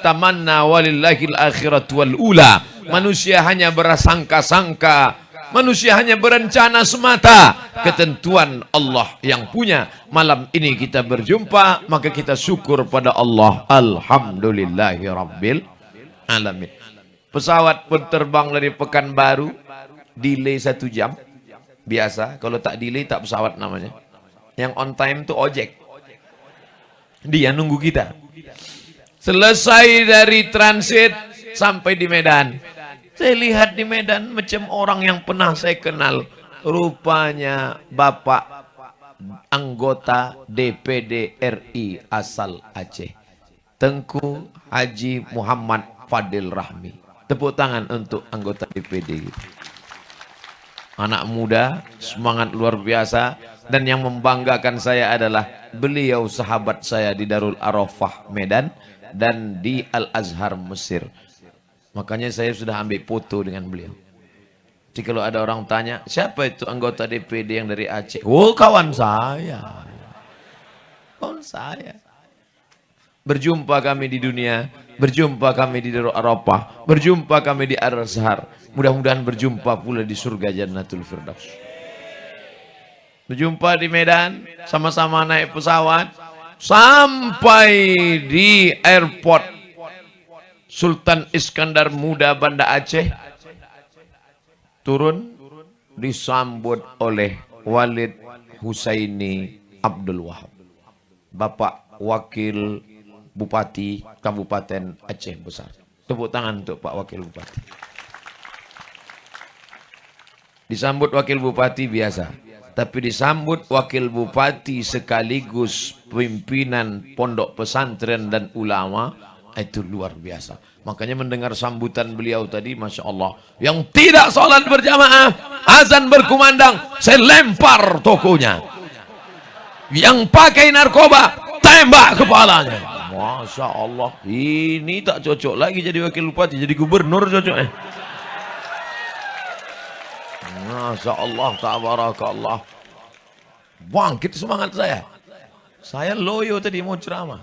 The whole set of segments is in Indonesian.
tamanna walillahil akhiratu wal ula. Manusia hanya berasangka-sangka, manusia hanya berencana semata. Ketentuan Allah yang punya. Malam ini kita berjumpa, maka kita syukur pada Allah. Alhamdulillahi rabbil alamin. Pesawat pun terbang dari Pekanbaru, delay 1 jam. Biasa, kalau tak delay tak pesawat namanya. Yang on time tuh ojek. Dia nunggu kita. Selesai dari transit sampai di Medan. Saya lihat di Medan macam orang yang pernah saya kenal. Rupanya Bapak anggota DPD RI asal Aceh. Tengku Haji Muhammad Fadil Rahmi. Tepuk tangan untuk anggota DPD. Anak muda, semangat luar biasa. Dan yang membanggakan saya adalah beliau sahabat saya di Darul Arafah Medan dan di Al-Azhar Mesir. Makanya saya sudah ambil foto dengan beliau. Jadi kalau ada orang tanya, siapa itu anggota DPD yang dari Aceh? Oh, kawan saya. Kawan saya. Berjumpa kami di dunia, berjumpa kami di Darul Arafah, berjumpa kami di Al-Azhar. Mudah-mudahan berjumpa pula di surga Jannatul Firdaus. Berjumpa di Medan, sama-sama naik pesawat, sampai di airport Sultan Iskandar Muda Banda Aceh. Turun, disambut oleh Walid Husaini Abdul Wahab, Bapak Wakil Bupati Kabupaten Aceh Besar. Tepuk tangan untuk Pak Wakil Bupati. Disambut Wakil Bupati biasa. Tapi disambut Wakil Bupati sekaligus pimpinan pondok pesantren dan ulama, itu luar biasa. Makanya mendengar sambutan beliau tadi, Masya Allah. Yang tidak sholat berjamaah, azan berkumandang, saya lempar tokonya. Yang pakai narkoba, tembak kepalanya. Masya Allah, ini tak cocok lagi jadi Wakil Bupati, jadi gubernur cocoknya. Masya Allah, tabarakallah. Bangkit semangat saya. Saya loyo tadi mau ceramah.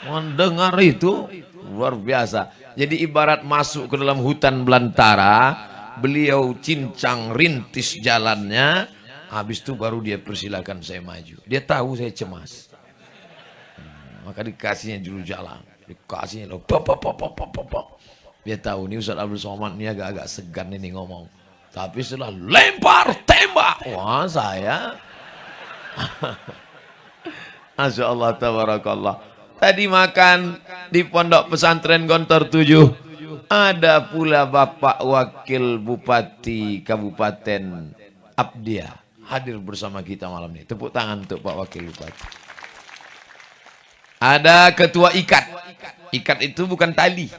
Mendengar itu luar biasa. Jadi ibarat masuk ke dalam hutan belantara, beliau cincang rintis jalannya, habis itu baru dia persilakan saya maju. Dia tahu saya cemas. Maka dikasihnya juru jalan. Dikasihnya loh. Dia tahu nih Ustaz Abdul Somad ini agak-agak segan ini ngomong. Tapi setelah lempar, tembak. Wah, saya. Masya Allah, tabarakallah. Tadi makan di Pondok Pesantren Gontor 7. Ada pula Bapak Wakil Bupati Kabupaten Abdia. Hadir bersama kita malam ini. Tepuk tangan untuk Pak Wakil Bupati. Ada Ketua IKAT. IKAT itu bukan tali.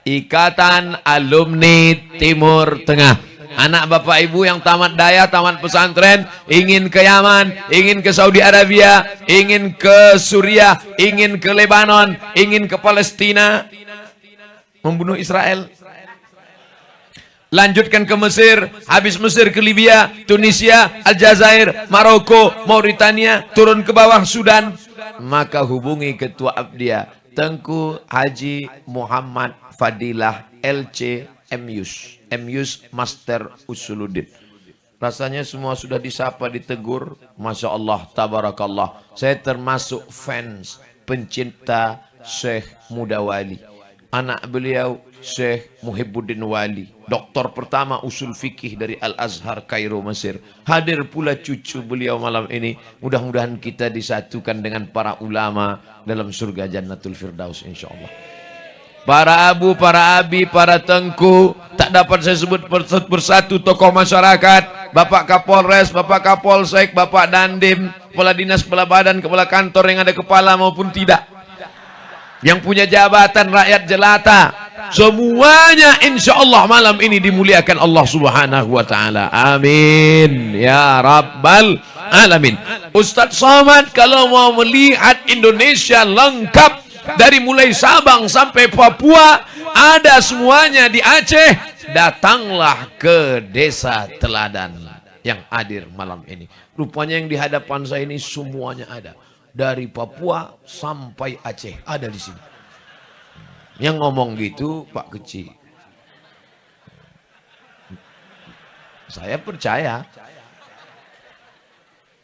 Ikatan Alumni Timur Tengah. Anak bapak ibu yang tamat daya, tamat pesantren, ingin ke Yaman, ingin ke Saudi Arabia, ingin ke Suriah, ingin ke Lebanon, ingin ke Palestina, membunuh Israel. Lanjutkan ke Mesir, habis Mesir ke Libya, Tunisia, Aljazair, Maroko, Mauritania, turun ke bawah Sudan. Maka hubungi Ketua Abdia, Tengku Haji Muhammad Fadilah LC MYus. MYus Master Usuluddin. Rasanya semua sudah disapa, ditegur. Masya Allah, tabarakallah. Saya termasuk fans, pencinta Syekh Muda Wali. Anak beliau Syekh Muhibbuddin Wali, doktor pertama usul fikih dari Al-Azhar Kairo Mesir. Hadir pula cucu beliau malam ini. Mudah-mudahan kita disatukan dengan para ulama dalam surga Jannatul Firdaus insyaallah. Para abu, para abi, para tengku, tak dapat saya sebut persatu tokoh masyarakat, Bapak Kapolres, Bapak Kapolsek, Bapak Dandim, kepala dinas, kepala badan, kepala kantor yang ada kepala maupun tidak, yang punya jabatan rakyat jelata, semuanya insya Allah malam ini dimuliakan Allah Subhanahu wa Ta'ala. Amin ya Rabbal Alamin. Ustadz Somad kalau mau melihat Indonesia lengkap dari mulai Sabang sampai Papua, ada semuanya di Aceh, datanglah ke Desa Teladan yang hadir malam ini. Rupanya yang di hadapan saya ini semuanya ada. Dari Papua sampai Aceh ada di sini. Yang ngomong gitu Pak Kecil. Saya percaya.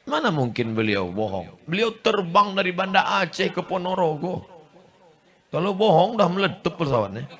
Mana mungkin beliau bohong? Beliau terbang dari Banda Aceh ke Ponorogo. Kalau bohong dah meletup pesawatnya.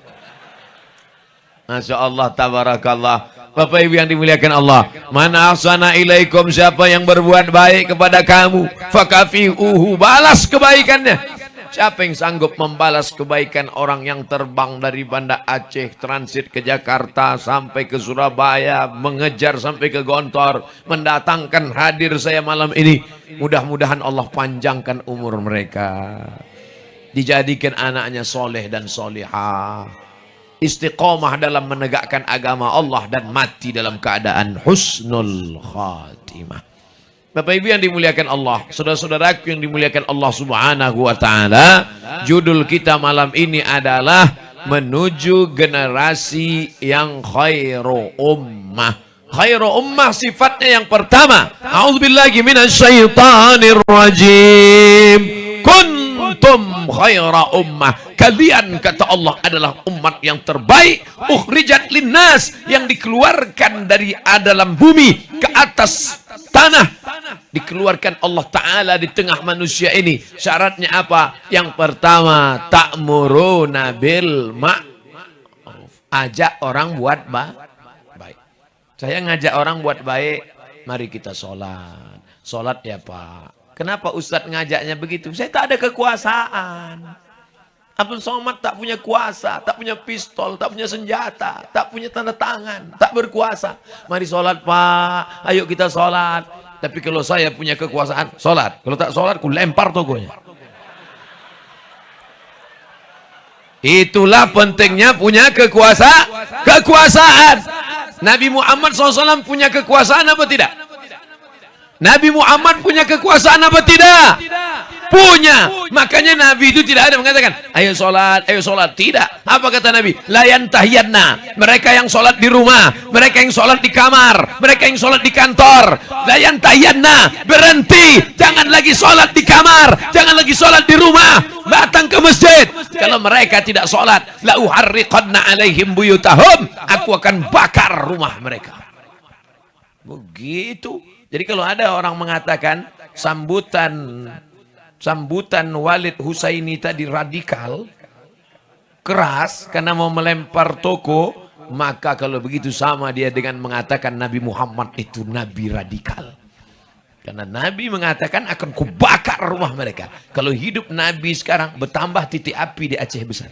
Masya Allah, tabarakallah. Bapak Ibu yang dimuliakan Allah. Mana ahsana ilaikum, siapa yang berbuat baik kepada kamu, fakafi'uhu, balas kebaikannya. Siapa yang sanggup membalas kebaikan orang yang terbang dari Banda Aceh, transit ke Jakarta, sampai ke Surabaya, mengejar sampai ke Gontor, mendatangkan hadir saya malam ini. Mudah-mudahan Allah panjangkan umur mereka. Dijadikan anaknya soleh dan solihah. Istiqomah dalam menegakkan agama Allah dan mati dalam keadaan husnul khatimah. Bapak Ibu yang dimuliakan Allah, saudara-saudaraku yang dimuliakan Allah Subhanahu wa taala, judul kita malam ini adalah menuju generasi yang khairu ummah. Khairu ummah sifatnya yang pertama, a'udzubillahi minasyaitonir rajim. Kuntum khaira ummah. Kalian, kata Allah, adalah umat yang terbaik, ukhrijat linnas, yang dikeluarkan dari dalam bumi ke atas tanah. Dikeluarkan Allah Ta'ala di tengah manusia ini. Syaratnya apa? Yang pertama, ta'muruna bil ma'ruf. Ajak orang buat baik. Saya ngajak orang buat baik. Mari kita sholat. Sholat ya Pak. Kenapa Ustadz ngajaknya begitu? Saya tak ada kekuasaan. Abdul Somad tak punya kuasa, tak punya pistol, tak punya senjata, tak punya tanda tangan, tak berkuasa. Mari sholat Pak, ayo kita sholat. Tapi kalau saya punya kekuasaan, sholat. Kalau tak sholat, ku lempar tokonya. Itulah pentingnya punya kekuasaan. Nabi Muhammad SAW punya kekuasaan apa tidak? Nabi Muhammad punya kekuasaan apa tidak? Punya. Makanya Nabi itu tidak ada mengatakan, ayo sholat, ayo sholat. Tidak. Apa kata Nabi? Layan tahiyanna. Mereka yang sholat di rumah, mereka yang sholat di kamar, mereka yang sholat di kantor. Layan tahiyanna. Berhenti. Jangan lagi sholat di kamar, jangan lagi sholat di rumah. Datang ke masjid. Kalau mereka tidak sholat, la uharriqanna alaihim buyutahum. Aku akan bakar rumah mereka. Begitu. Jadi kalau ada orang mengatakan sambutan Walid Husaini tadi radikal, keras karena mau melempar toko, maka kalau begitu sama dia dengan mengatakan Nabi Muhammad itu Nabi radikal. Karena Nabi mengatakan akan kubakar rumah mereka. Kalau hidup Nabi sekarang bertambah titik api di Aceh besar.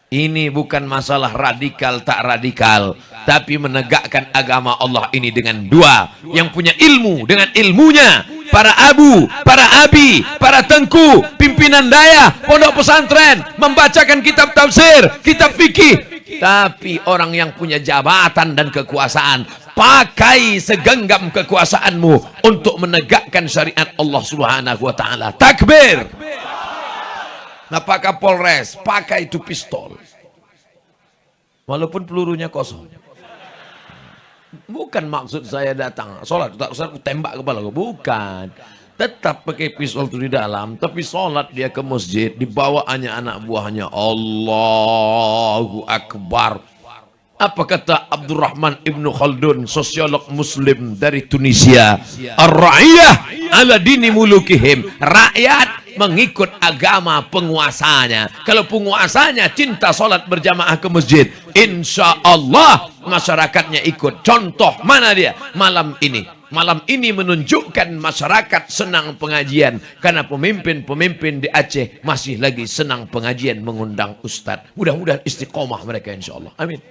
Ini bukan masalah radikal tak radikal, tapi menegakkan agama Allah ini dengan dua. Yang punya ilmu dengan ilmunya, para abu, para abi, para tengku, pimpinan daya, pondok pesantren, membacakan kitab tafsir, kitab fikih. Tapi orang yang punya jabatan dan kekuasaan, pakai segenggam kekuasaanmu untuk menegakkan syariat Allah Subhanahu wa taala. Takbir. Nah, pakai Polres, pakai itu pistol. Walaupun pelurunya kosong. Bukan maksud saya datang sholat, tak usah tembak kepala, bukan. Tetap pakai pistol itu di dalam, tapi sholat dia ke masjid, dibawaannya anak buahnya. Allahu Akbar. Apa kata Abdurrahman Ibnu Khaldun, sosiolog muslim dari Tunisia? Ar-ra'iyah ala dini mulukihim. Rakyat mengikut agama penguasanya. Kalau penguasanya cinta sholat berjamaah ke masjid, insya Allah masyarakatnya ikut. Contoh mana dia? Malam ini. Malam ini menunjukkan masyarakat senang pengajian. Karena pemimpin-pemimpin di Aceh masih lagi senang pengajian, mengundang ustadz. Mudah-mudahan istiqomah mereka insya Allah. Amin.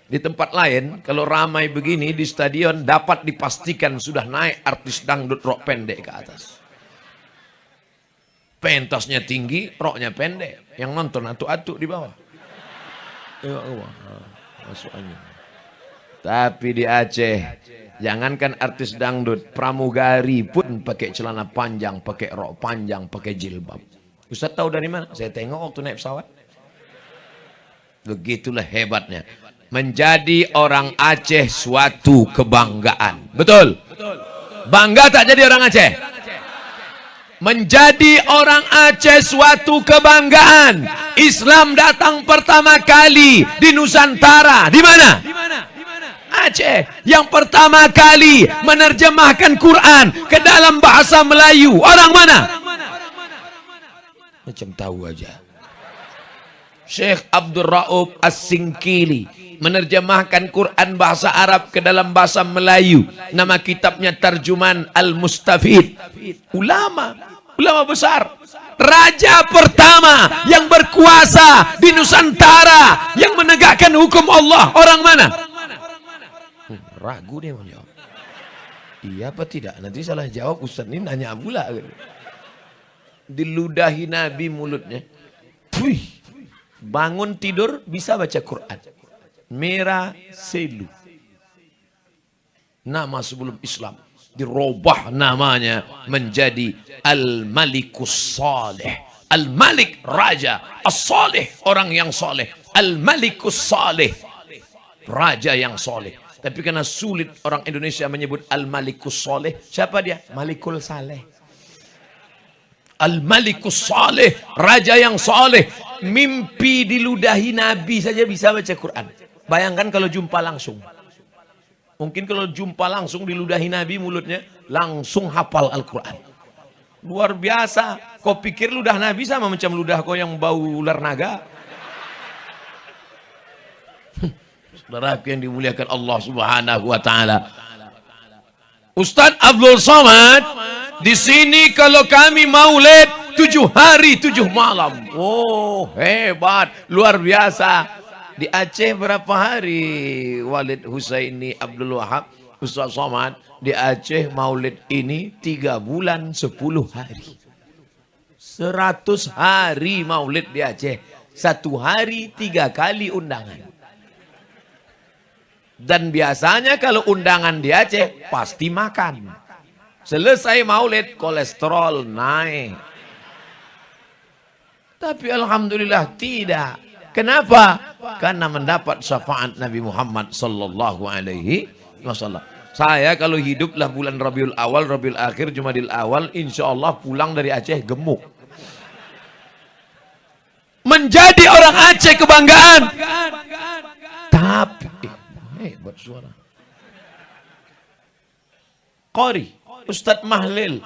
Di tempat lain, kalau ramai begini di stadion, dapat dipastikan sudah naik artis dangdut rok pendek ke atas. Pentasnya tinggi, roknya pendek. Yang nonton atuk-atuk di bawah. Masuk angin. Tapi di Aceh, jangankan artis dangdut, pramugari pun pakai celana panjang, pakai rok panjang, pakai jilbab. Ustaz tahu dari mana? Saya tengok waktu naik pesawat. Begitulah hebatnya. Menjadi orang Aceh suatu kebanggaan. Betul? Bangga tak jadi orang Aceh? Menjadi orang Aceh suatu kebanggaan. Islam datang pertama kali di Nusantara. Di mana? Aceh. Yang pertama kali menerjemahkan Quran ke dalam bahasa Melayu. Orang mana? Macam tahu aja. Syekh Abdul Rauf As-Singkili menerjemahkan Quran bahasa Arab ke dalam bahasa Melayu. Nama kitabnya Tarjuman Al-Mustafid. Ulama besar. Raja pertama yang berkuasa di Nusantara yang menegakkan hukum Allah. Orang mana? Ragu dia menjawab. Iya apa tidak? Nanti salah jawab Ustaz ini nanya pula. Diludahi Nabi mulutnya. Puih. Bangun tidur bisa baca Quran. Merah Selu. Nama sebelum Islam. Dirubah namanya menjadi Al-Malikus Saleh. Al-Malik Raja. As-Saleh orang yang soleh. Al-Malikus Saleh. Raja yang soleh. Tapi karena sulit orang Indonesia menyebut Al-Malikus Saleh. Siapa dia? Malikul Saleh. Al-Malikus Saleh. Raja yang soleh. Mimpi diludahi Nabi saja bisa baca Quran. Bayangkan kalau jumpa langsung. Mungkin kalau jumpa langsung diludahi Nabi mulutnya, langsung hafal Al-Quran. Luar biasa. Kau pikir ludah Nabi sama macam ludah kau yang bau ular naga? Saudara yang dimuliakan Allah Subhanahu wa taala. Ustaz Abdul Somad, di sini kalau kami maulid 7 hari 7 malam. Oh, hebat, luar biasa. Di Aceh berapa hari Walid Husaini Abdul Wahab Ustaz Somad? Di Aceh maulid ini 3 bulan 10 hari. 100 hari maulid di Aceh. 1 hari 3 kali undangan. Dan biasanya kalau undangan di Aceh pasti makan. Selesai maulid kolesterol naik. Tapi alhamdulillah tidak. Kenapa? Karena mendapat syafaat Nabi Muhammad sallallahu alaihi wasallam. Saya kalau hiduplah bulan Rabiul Awal, Rabiul Akhir, Jumadil Awal, insya Allah pulang dari Aceh gemuk. Menjadi orang Aceh kebanggaan. Tapi hebat suara. Qori Ustadz Mahlil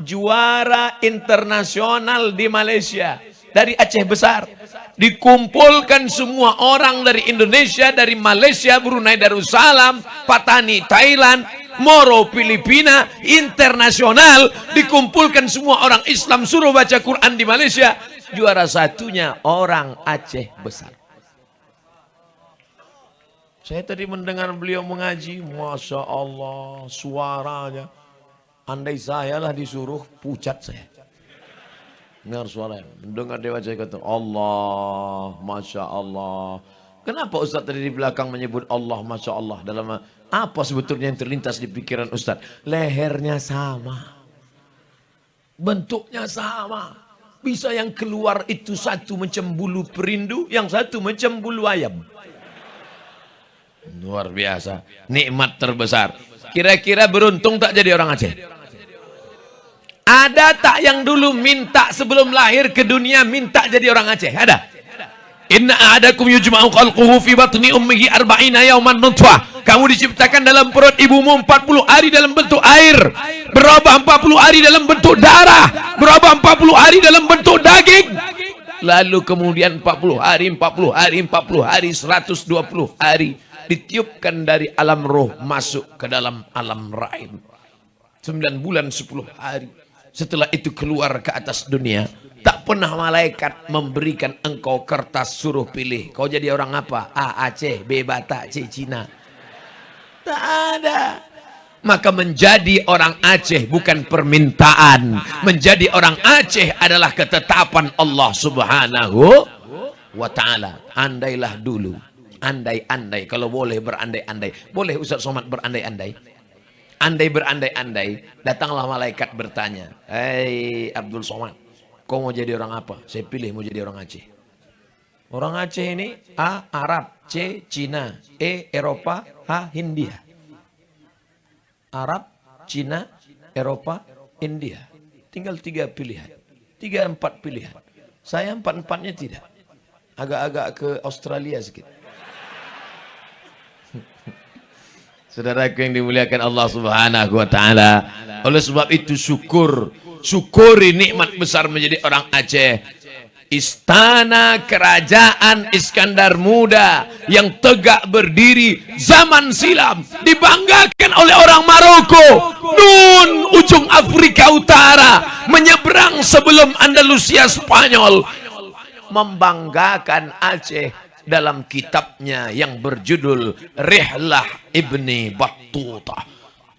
juara internasional di Malaysia dari Aceh besar. Dikumpulkan semua orang dari Indonesia, dari Malaysia, Brunei Darussalam, Patani Thailand, Moro Filipina, internasional. Dikumpulkan semua orang Islam suruh baca Quran di Malaysia. Juara satunya orang Aceh besar. Saya tadi mendengar beliau mengaji, Masya Allah, suaranya. Andai saya lah disuruh, pucat saya. Dengar suaranya, mendengar dia baca kata Allah, Masya Allah. Kenapa Ustaz tadi di belakang menyebut Allah, Masya Allah? Dalam apa sebetulnya yang terlintas di pikiran Ustaz? Lehernya sama, bentuknya sama. Bisa yang keluar itu satu macam bulu perindu, yang satu macam bulu ayam. Luar biasa, nikmat terbesar. Kira-kira beruntung tak jadi orang Aceh? Ada tak yang dulu minta sebelum lahir ke dunia minta jadi orang Aceh? Ada? Inna ahadakum yujma'u khalquhu fi batni ummihi arba'ina yawman nutfah. Kamu diciptakan dalam perut ibumu 40 hari dalam bentuk air, berubah 40 hari dalam bentuk darah, berubah 40 hari dalam bentuk daging. Lalu kemudian 40 hari, 40 hari, 40 hari, 120 hari ditiupkan dari alam roh masuk ke dalam alam rahim. 9 bulan 10 hari. Setelah itu keluar ke atas dunia. Tak pernah malaikat memberikan engkau kertas suruh pilih. Kau jadi orang apa? A. Aceh, B. Batak, C. Cina. Tak ada. Maka menjadi orang Aceh bukan permintaan. Menjadi orang Aceh adalah ketetapan Allah Subhanahu wa ta'ala. Andailah dulu. Andai-andai. Kalau boleh berandai-andai. Boleh Ustaz Somad berandai-andai? Andai berandai-andai, datanglah malaikat bertanya, hei Abdul Somad, kau mau jadi orang apa? Saya pilih mau jadi orang Aceh. Orang Aceh ini A. Arab, C. Cina, E. Eropa, H. Hindia. Arab, Cina, Eropa, India. tinggal 3 pilihan. 3-4 pilihan. Saya 4-4-nya tidak. Agak-agak ke Australia sedikit. Saudaraku yang dimuliakan Allah Subhanahu wa taala. Oleh sebab itu syukuri nikmat besar menjadi orang Aceh. Istana kerajaan Iskandar Muda yang tegak berdiri zaman silam dibanggakan oleh orang Maroko, nun ujung Afrika Utara, menyeberang sebelum Andalusia Spanyol, membanggakan Aceh dalam kitabnya yang berjudul Rihlah Ibni Battuta.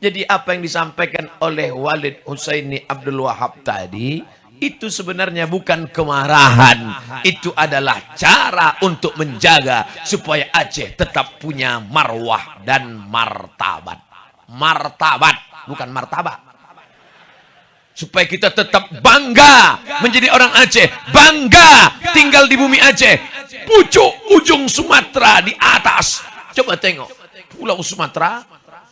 Jadi apa yang disampaikan oleh Walid Husaini Abdul Wahab tadi itu sebenarnya bukan kemarahan, itu adalah cara untuk menjaga supaya Aceh tetap punya marwah dan martabat. Martabat, bukan martabak. Supaya kita tetap bangga menjadi orang Aceh, bangga tinggal di bumi Aceh, pucuk ujung Sumatera di atas. Coba tengok, Pulau Sumatera,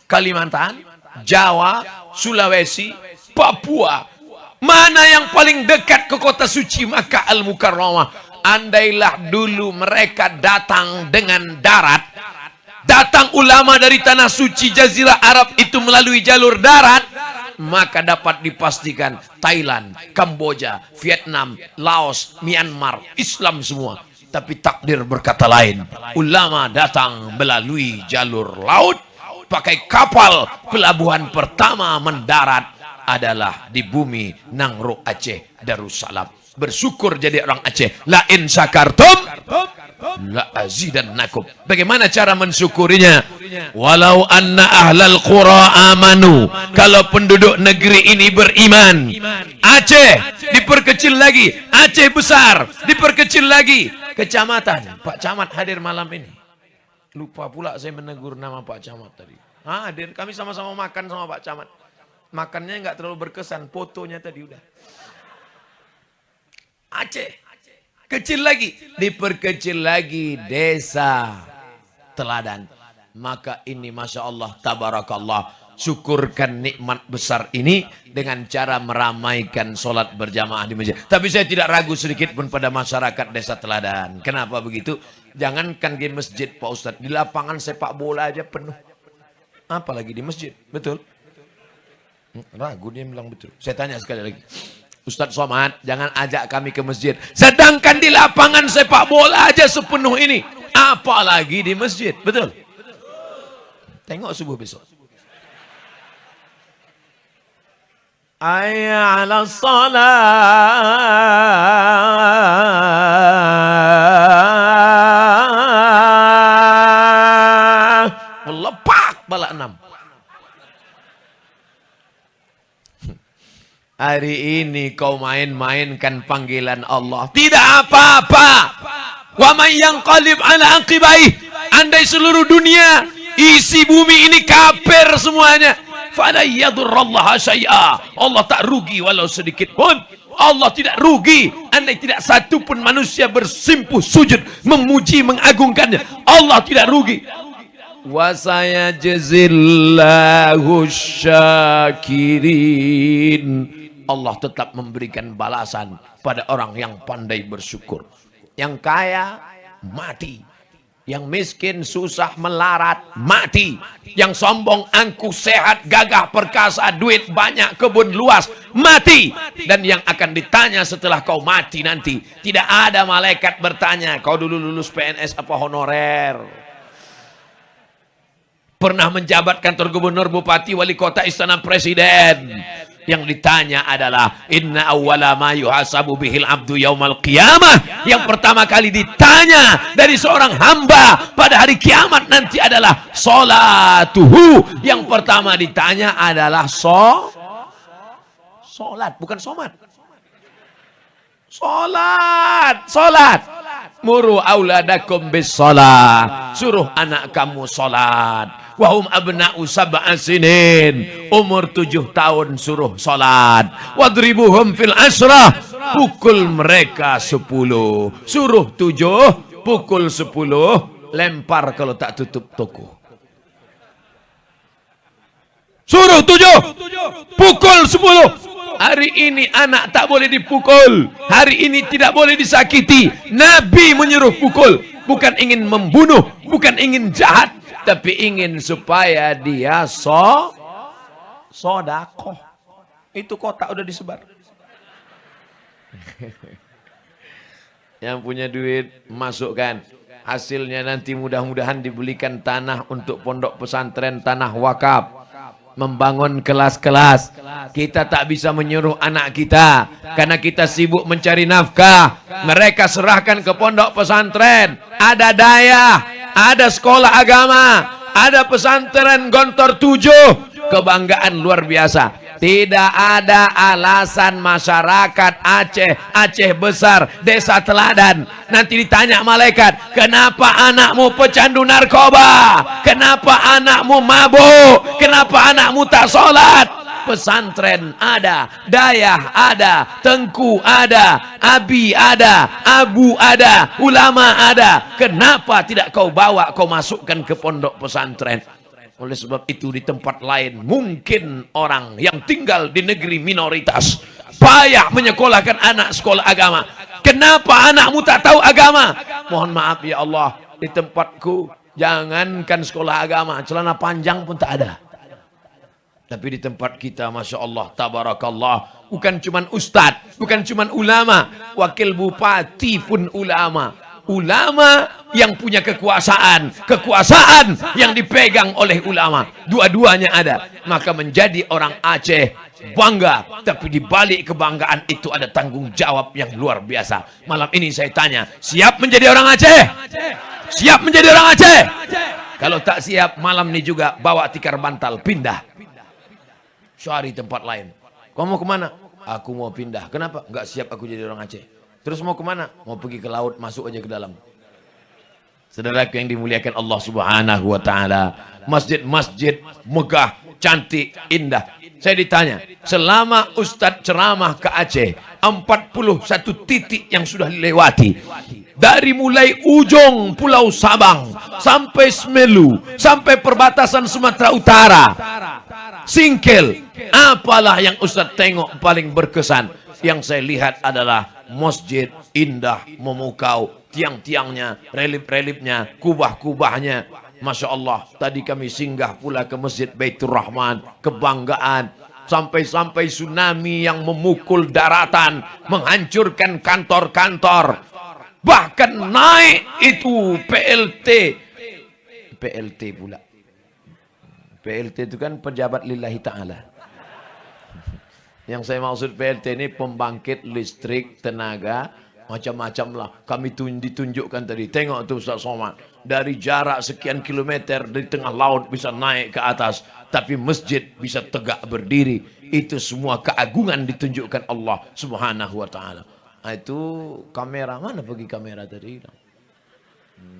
Kalimantan, Jawa, Sulawesi, Papua. Mana yang paling dekat ke kota suci Makkah Al-Mukarramah? Andailah dulu mereka datang dengan darat, datang ulama dari tanah suci Jazirah Arab itu melalui jalur darat, maka dapat dipastikan Thailand, Kamboja, Vietnam, Laos, Myanmar, Islam semua. Tapi takdir berkata lain. Ulama datang melalui jalur laut, pakai kapal. Pelabuhan pertama mendarat adalah di bumi Nangro Aceh Darussalam. Bersyukur jadi orang Aceh. La in syakartum la azidannakum. Bagaimana cara mensyukurinya? Walau anna ahlal qura amanu. Kalau penduduk negeri ini beriman, Aceh diperkecil lagi, Aceh besar diperkecil lagi. Kecamatan, Pak Camat hadir malam ini. Lupa pula saya menegur nama Pak Camat tadi. Hadir, kami sama-sama makan sama Pak Camat. Makannya nggak terlalu berkesan, fotonya tadi udah. Aceh, kecil lagi, diperkecil lagi desa teladan. Maka ini Masya Allah, Tabarakallah, syukurkan nikmat besar ini dengan cara meramaikan sholat berjamaah di masjid. Tapi saya tidak ragu sedikit pun pada masyarakat desa teladan. Kenapa begitu? Jangankan di masjid Pak Ustadz, di lapangan sepak bola aja penuh. Apalagi di masjid, betul? Ragu dia bilang betul. Saya tanya sekali lagi, Ustadz Somad, jangan ajak kami ke masjid. Sedangkan di lapangan sepak bola aja sepenuh ini, apalagi di masjid, betul? Tengok subuh besok. Hayya 'alas shalah. Lepak bala 6. Hari ini kau main-mainkan panggilan Allah. Tidak apa-apa. Wa may yanqalib ala aqibaih. Andai seluruh dunia, isi bumi ini kafir semuanya, fala yadurrallaha syai'a. Allah tak rugi walau sedikit pun. Allah tidak rugi andai tidak satu pun manusia bersimpuh sujud memuji mengagungkannya. Allah tidak rugi. Wa sayajzillahu syakirin. Allah tetap memberikan balasan pada orang yang pandai bersyukur. Yang kaya mati, yang miskin susah melarat mati, yang sombong angkuh sehat gagah perkasa duit banyak kebun luas mati. Dan yang akan ditanya setelah kau mati nanti, tidak ada malaikat bertanya kau dulu lulus PNS apa honorer, pernah menjabat kantor gubernur, bupati, wali kota, istana presiden. Yang ditanya adalah inna awwala ma yuhasabu bihil abdu yaumal qiyamah. Yang pertama kali ditanya dari seorang hamba pada hari kiamat nanti adalah salatuhu. Yang pertama ditanya adalah solat, bukan somat. Solat. Muru auladakum bis salat. Suruh anak kamu solat. Wahum abna'u sab'a sinin. Umur 7 tahun suruh salat. Wadribuhum fil asrah. Pukul mereka 10. Suruh 7, pukul 10. Lempar kalau tak tutup toko. Suruh 7, pukul 10. Hari ini anak tak boleh dipukul. Hari ini tidak boleh disakiti. Nabi menyuruh pukul. Bukan ingin membunuh, bukan ingin jahat, tapi ingin supaya dia sodakoh. Itu kotak udah disebar. Yang punya duit masukkan. Hasilnya nanti mudah-mudahan dibelikan tanah untuk pondok pesantren, tanah wakaf. Membangun kelas-kelas. Kita tak bisa menyuruh anak kita karena kita sibuk mencari nafkah. Mereka serahkan ke pondok pesantren. Ada daya, ada sekolah agama, ada pesantren Gontor 7. Kebanggaan luar biasa. Tidak ada alasan masyarakat Aceh besar, desa teladan. Nanti ditanya malaikat, kenapa anakmu pecandu narkoba? Kenapa anakmu mabuk? Kenapa anakmu tak sholat? Pesantren ada, dayah ada, tengku ada, abi ada, abu ada, ulama ada. Kenapa tidak kau bawa, kau masukkan ke pondok pesantren? Oleh sebab itu di tempat lain mungkin orang yang tinggal di negeri minoritas payah menyekolahkan anak sekolah agama. Kenapa anakmu tak tahu agama? Mohon maaf ya Allah, di tempatku jangankan sekolah agama, celana panjang pun tak ada. Tapi di tempat kita Masya Allah, tabarakallah, bukan cuman ustadz, bukan cuman ulama, wakil bupati pun ulama. Ulama yang punya kekuasaan, kekuasaan yang dipegang oleh ulama, dua-duanya ada. Maka menjadi orang Aceh bangga, tapi di balik kebanggaan itu ada tanggung jawab yang luar biasa. Malam ini saya tanya, siap menjadi orang Aceh? Siap menjadi orang Aceh? Kalau tak siap, malam ini juga bawa tikar bantal, pindah, cari tempat lain. Kau mau kemana? Aku mau pindah. Kenapa? Enggak siap aku jadi orang Aceh. Terus mau kemana? Mau pergi ke laut, masuk aja ke dalam. Saudaraku yang dimuliakan Allah Subhanahu wa Ta'ala, masjid-masjid megah, cantik, indah. Saya ditanya, selama Ustadz ceramah ke Aceh, 41 titik yang sudah dilewati. Dari mulai ujung Pulau Sabang sampai Semelu, sampai perbatasan Sumatera Utara, Singkel. Apalah yang Ustadz tengok paling berkesan? Yang saya lihat adalah masjid indah, memukau, tiang-tiangnya, relip-relipnya, kubah-kubahnya. Masya Allah, tadi kami singgah pula ke Masjid Baitur Rahman, kebanggaan. Sampai-sampai tsunami yang memukul daratan, menghancurkan kantor-kantor. Bahkan naik itu PLT pula. PLT itu kan pejabat lillahi ta'ala. Yang saya maksud PLT ini pembangkit listrik tenaga macam-macam lah. Kami ditunjukkan tadi. Tengok tuh Ustaz Somad. Dari jarak sekian kilometer di tengah laut bisa naik ke atas. Tapi masjid bisa tegak berdiri. Itu semua keagungan ditunjukkan Allah Subhanahu wa Ta'ala. Nah, itu kamera. Mana pergi kamera tadi?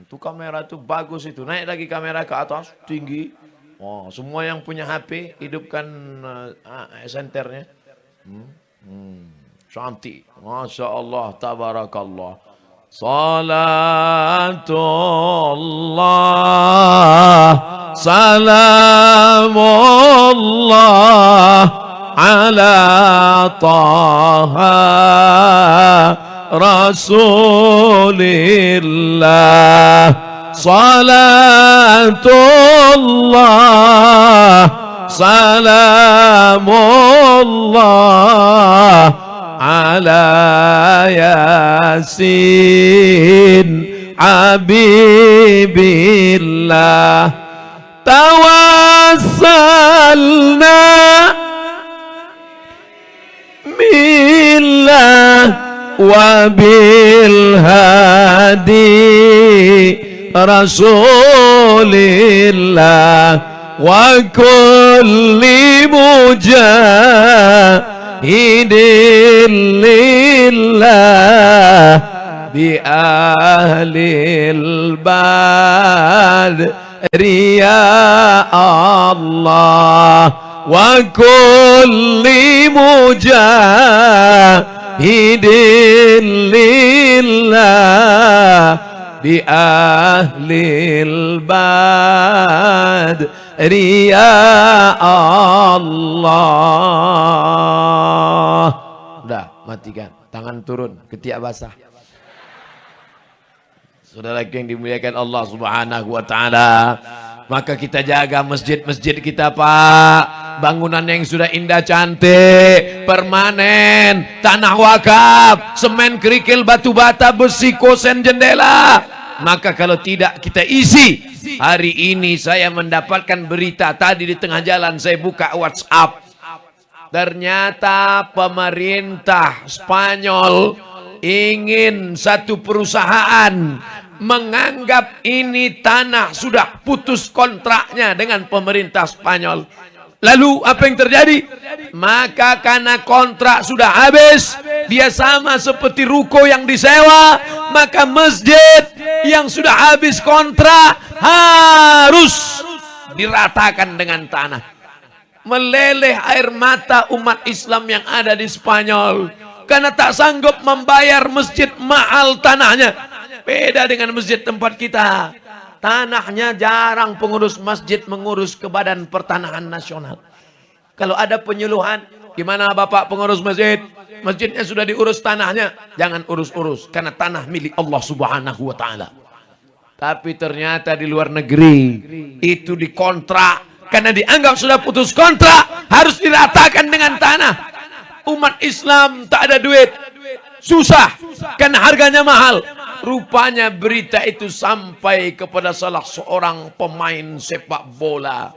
Itu kamera itu bagus itu. Naik lagi kamera ke atas. Tinggi. Oh, semua yang punya HP hidupkan senternya. Cantik, Masya Allah, tabarakallah. Salatullah, salamullah ala taha rasulillah. Salatullah, salamullah ala yasin habibillah. Tawassalna billah wa bil hadi rasulillah wa kulli mujahidin lillah bi ahlil badri ya Allah wa kulli mujahidin lillah bi ahlil badri ya Allah. Udah, matikan. Tangan turun, ketiak basah. Saudara yang dimuliakan Allah Subhanahu wa taala, maka kita jaga masjid-masjid kita, Pak. Bangunan yang sudah indah cantik, permanen, tanah wakaf, semen, kerikil, batu bata, besi, kosen, jendela. Maka kalau tidak kita isi. Hari ini saya mendapatkan berita tadi di tengah jalan, saya buka WhatsApp. Ternyata pemerintah Spanyol ingin satu perusahaan menganggap ini tanah sudah putus kontraknya dengan pemerintah Spanyol. Lalu apa yang terjadi? Maka karena kontrak sudah habis, dia sama seperti ruko yang disewa, maka masjid yang sudah habis kontrak harus diratakan dengan tanah. Meleleh air mata umat Islam yang ada di Spanyol karena tak sanggup membayar masjid mahal tanahnya. Beda dengan masjid tempat kita. Tanahnya jarang pengurus masjid mengurus ke Badan Pertanahan Nasional. Kalau ada penyuluhan, gimana Bapak pengurus masjid? Masjidnya sudah diurus tanahnya, jangan urus-urus karena tanah milik Allah Subhanahu wa taala. Tapi ternyata di luar negeri itu dikontrak karena dianggap sudah putus kontrak, harus diratakan dengan tanah. Umat Islam tak ada duit, susah karena harganya mahal. Rupanya berita itu sampai kepada salah seorang pemain sepak bola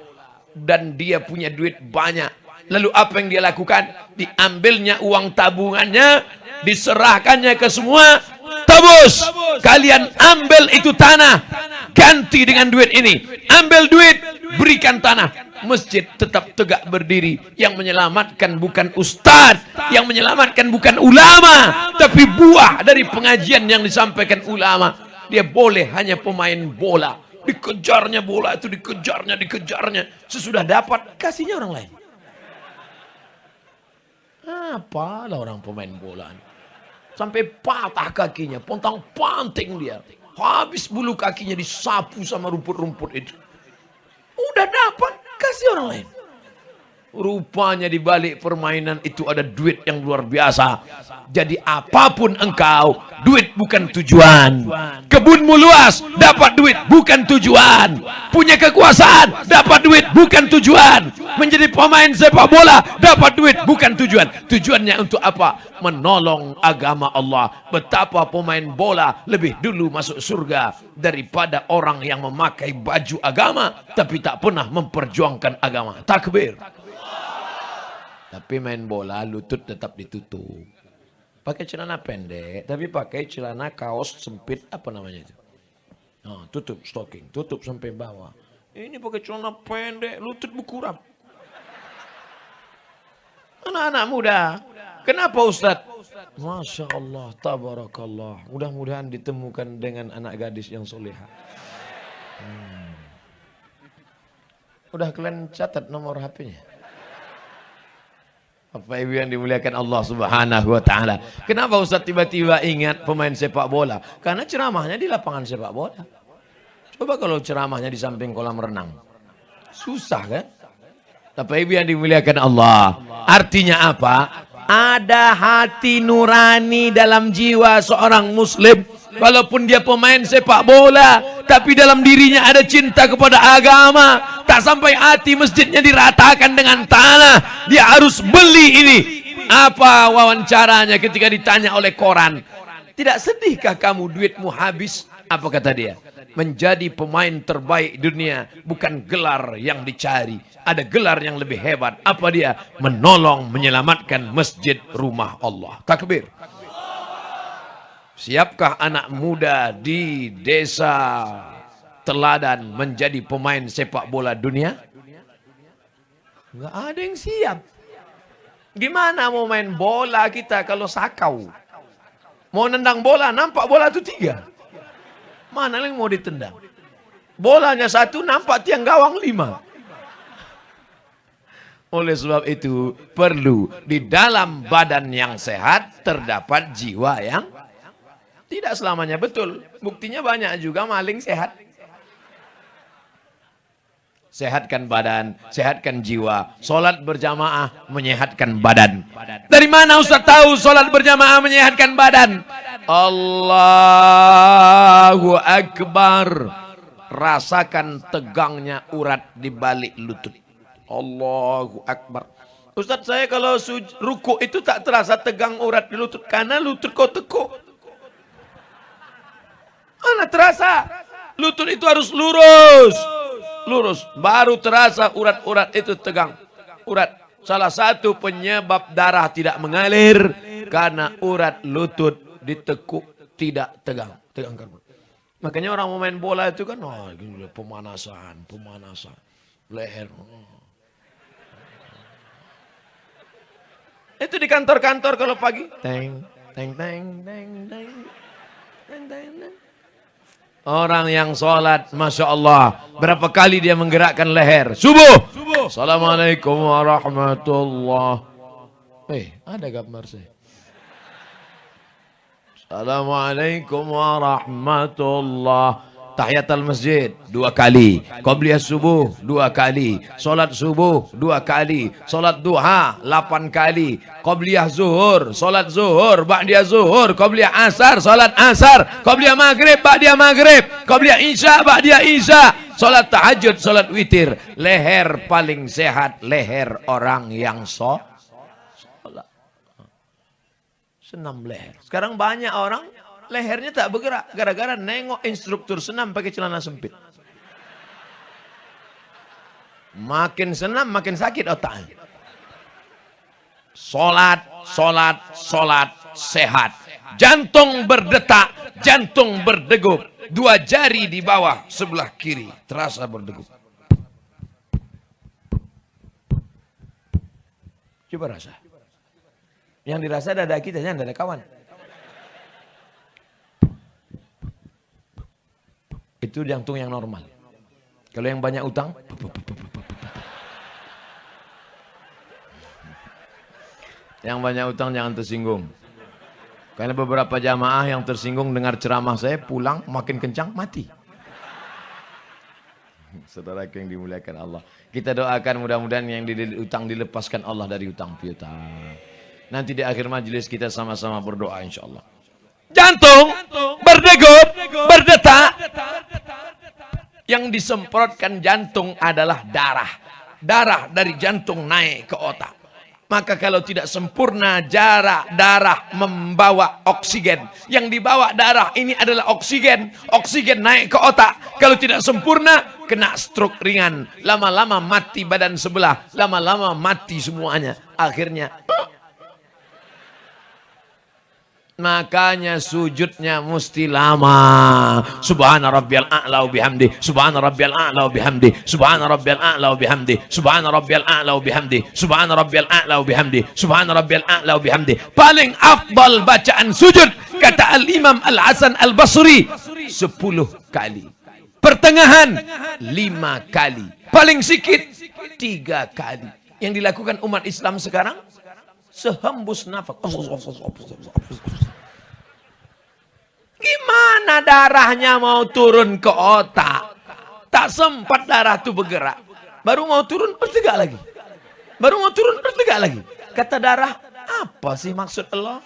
dan dia punya duit banyak. Lalu apa yang dia lakukan? Diambilnya uang tabungannya, diserahkannya ke semua. Tabus, kalian ambil itu tanah, ganti dengan duit ini. Ambil duit, berikan tanah. Masjid tetap tegak berdiri. Yang menyelamatkan bukan ustadz, yang menyelamatkan bukan ulama, tapi buah dari pengajian yang disampaikan ulama. Dia boleh hanya pemain bola, dikejarnya bola itu, dikejarnya. Sesudah dapat, kasihnya orang lain. Apalah orang pemain bola, sampai patah kakinya, pontang panting dia, habis bulu kakinya disapu sama rumput-rumput itu. Udah dapat, kasih orang lain. Rupanya di balik permainan itu ada duit yang luar biasa. Jadi apapun engkau, duit bukan tujuan. Kebunmu luas, dapat duit bukan tujuan. Punya kekuasaan, dapat duit bukan tujuan. Menjadi pemain sepak bola, dapat duit bukan tujuan. Tujuannya untuk apa? Menolong agama Allah. Betapa pemain bola lebih dulu masuk surga daripada orang yang memakai baju agama tapi tak pernah memperjuangkan agama. Takbir. Tapi main bola lutut tetap ditutup. Pakai celana pendek, tapi pakai celana kaos sempit, apa namanya itu? Nah, tutup stocking, tutup sampai bawah. Ini pakai celana pendek, lutut berkurap. Anak-anak muda, kenapa Ustaz? Masya Allah, tabarakallah. Mudah-mudahan ditemukan dengan anak gadis yang soleha. Udah kalian catat nomor HP-nya? Bapak Ibu yang dimuliakan Allah Subhanahu wa taala. Kenapa Ustaz tiba-tiba ingat pemain sepak bola? Karena ceramahnya di lapangan sepak bola. Coba kalau ceramahnya di samping kolam renang. Susah kan? Bapak Ibu yang dimuliakan Allah. Artinya apa? Ada hati nurani dalam jiwa seorang muslim. Walaupun dia pemain sepak bola, tapi dalam dirinya ada cinta kepada agama. Tak sampai hati masjidnya diratakan dengan tanah. Dia harus beli ini. Apa wawancaranya ketika ditanya oleh koran? Tidak sedihkah kamu duitmu habis? Apa kata dia? Menjadi pemain terbaik dunia bukan gelar yang dicari. Ada gelar yang lebih hebat. Apa dia? Menolong, menyelamatkan masjid rumah Allah. Takbir. Siapkah anak muda di desa Teladan menjadi pemain sepak bola dunia? Enggak ada yang siap. Gimana mau main bola kita kalau sakau? Mau nendang bola, nampak bola itu 3. Mana yang mau ditendang? Bolanya 1, nampak tiang gawang 5. Oleh sebab itu perlu di dalam badan yang sehat terdapat jiwa yang Tidak selamanya betul. Buktinya banyak juga maling sehat. Sehatkan badan, sehatkan jiwa. Solat berjamaah menyehatkan badan. Dari mana Ustaz tahu solat berjamaah menyehatkan badan? Allahu Akbar. Rasakan tegangnya urat di balik lutut. Allahu Akbar. Ustaz, saya kalau ruku itu tak terasa tegang urat di lutut karena lutut kau tekuk. Mana terasa? Lutut itu harus lurus. Lurus. Baru terasa urat-urat itu tegang. Urat. Salah satu penyebab darah tidak mengalir karena urat lutut ditekuk tidak tegang. Makanya orang mau main bola itu kan, oh, pemanasan. Leher. Itu di kantor-kantor kalau pagi. Teng. Orang yang sholat, Masya Allah, berapa kali dia menggerakkan leher? Subuh. Assalamualaikum warahmatullahi. Ada gambar saya. Assalamualaikum warahmatullahi. Tahiyatul masjid 2 kali, qabliyah subuh 2 kali, solat subuh 2 kali, solat duha 8 kali, qabliyah zuhur, solat zuhur, ba'diyah zuhur, qabliyah asar, solat asar, qabliyah maghrib, ba'diyah maghrib, qabliyah isya, ba'diyah isya, solat tahajud, solat witir. Leher paling sehat leher orang yang sholat. Senam leher. Sekarang banyak orang lehernya tak bergerak gara-gara nengok instruktur senam pakai celana sempit. Makin senam makin sakit otaknya. Solat sehat. Jantung berdetak, jantung berdegup. 2 jari di bawah sebelah kiri terasa berdegup. Coba rasa. Yang dirasa dada kita, jangan dada kawan. Itu jantung yang normal. Kalau yang banyak utang, yang banyak utang jangan tersinggung. Karena beberapa jamaah yang tersinggung dengar ceramah saya pulang makin kencang mati. Saudara yang dimuliakan Allah, kita doakan mudah-mudahan yang utang dilepaskan Allah dari utang piutang. Nanti di akhir majelis kita sama-sama berdoa insya Allah. Jantung berdegup, berdetak. Yang disemprotkan jantung adalah darah. Darah dari jantung naik ke otak. Maka kalau tidak sempurna darah membawa oksigen. Yang dibawa darah ini adalah oksigen. Oksigen naik ke otak. Kalau tidak sempurna kena stroke ringan. Lama-lama mati badan sebelah. Lama-lama mati semuanya. Akhirnya makanya sujudnya mesti lama. Subhana rabbiyal a'la wa bihamdi. Subhana rabbiyal a'la wa bihamdi. Subhana rabbiyal a'la wa bihamdi. Subhana rabbiyal a'la wa bihamdi. Subhana rabbiyal a'la wa bihamdi. Subhana rabbiyal a'la wa bihamdi. Paling afdal bacaan sujud kata Al-Imam Al-Hasan Al-Basri 10 kali. Pertengahan 5 kali. Paling sikit 3 kali. Yang dilakukan umat Islam sekarang sehembus nafas. Gimana darahnya mau turun ke otak? Tak sempat darah itu bergerak. Baru mau turun bertegak lagi. Baru mau turun bertegak lagi. Kata darah, apa sih maksud Allah?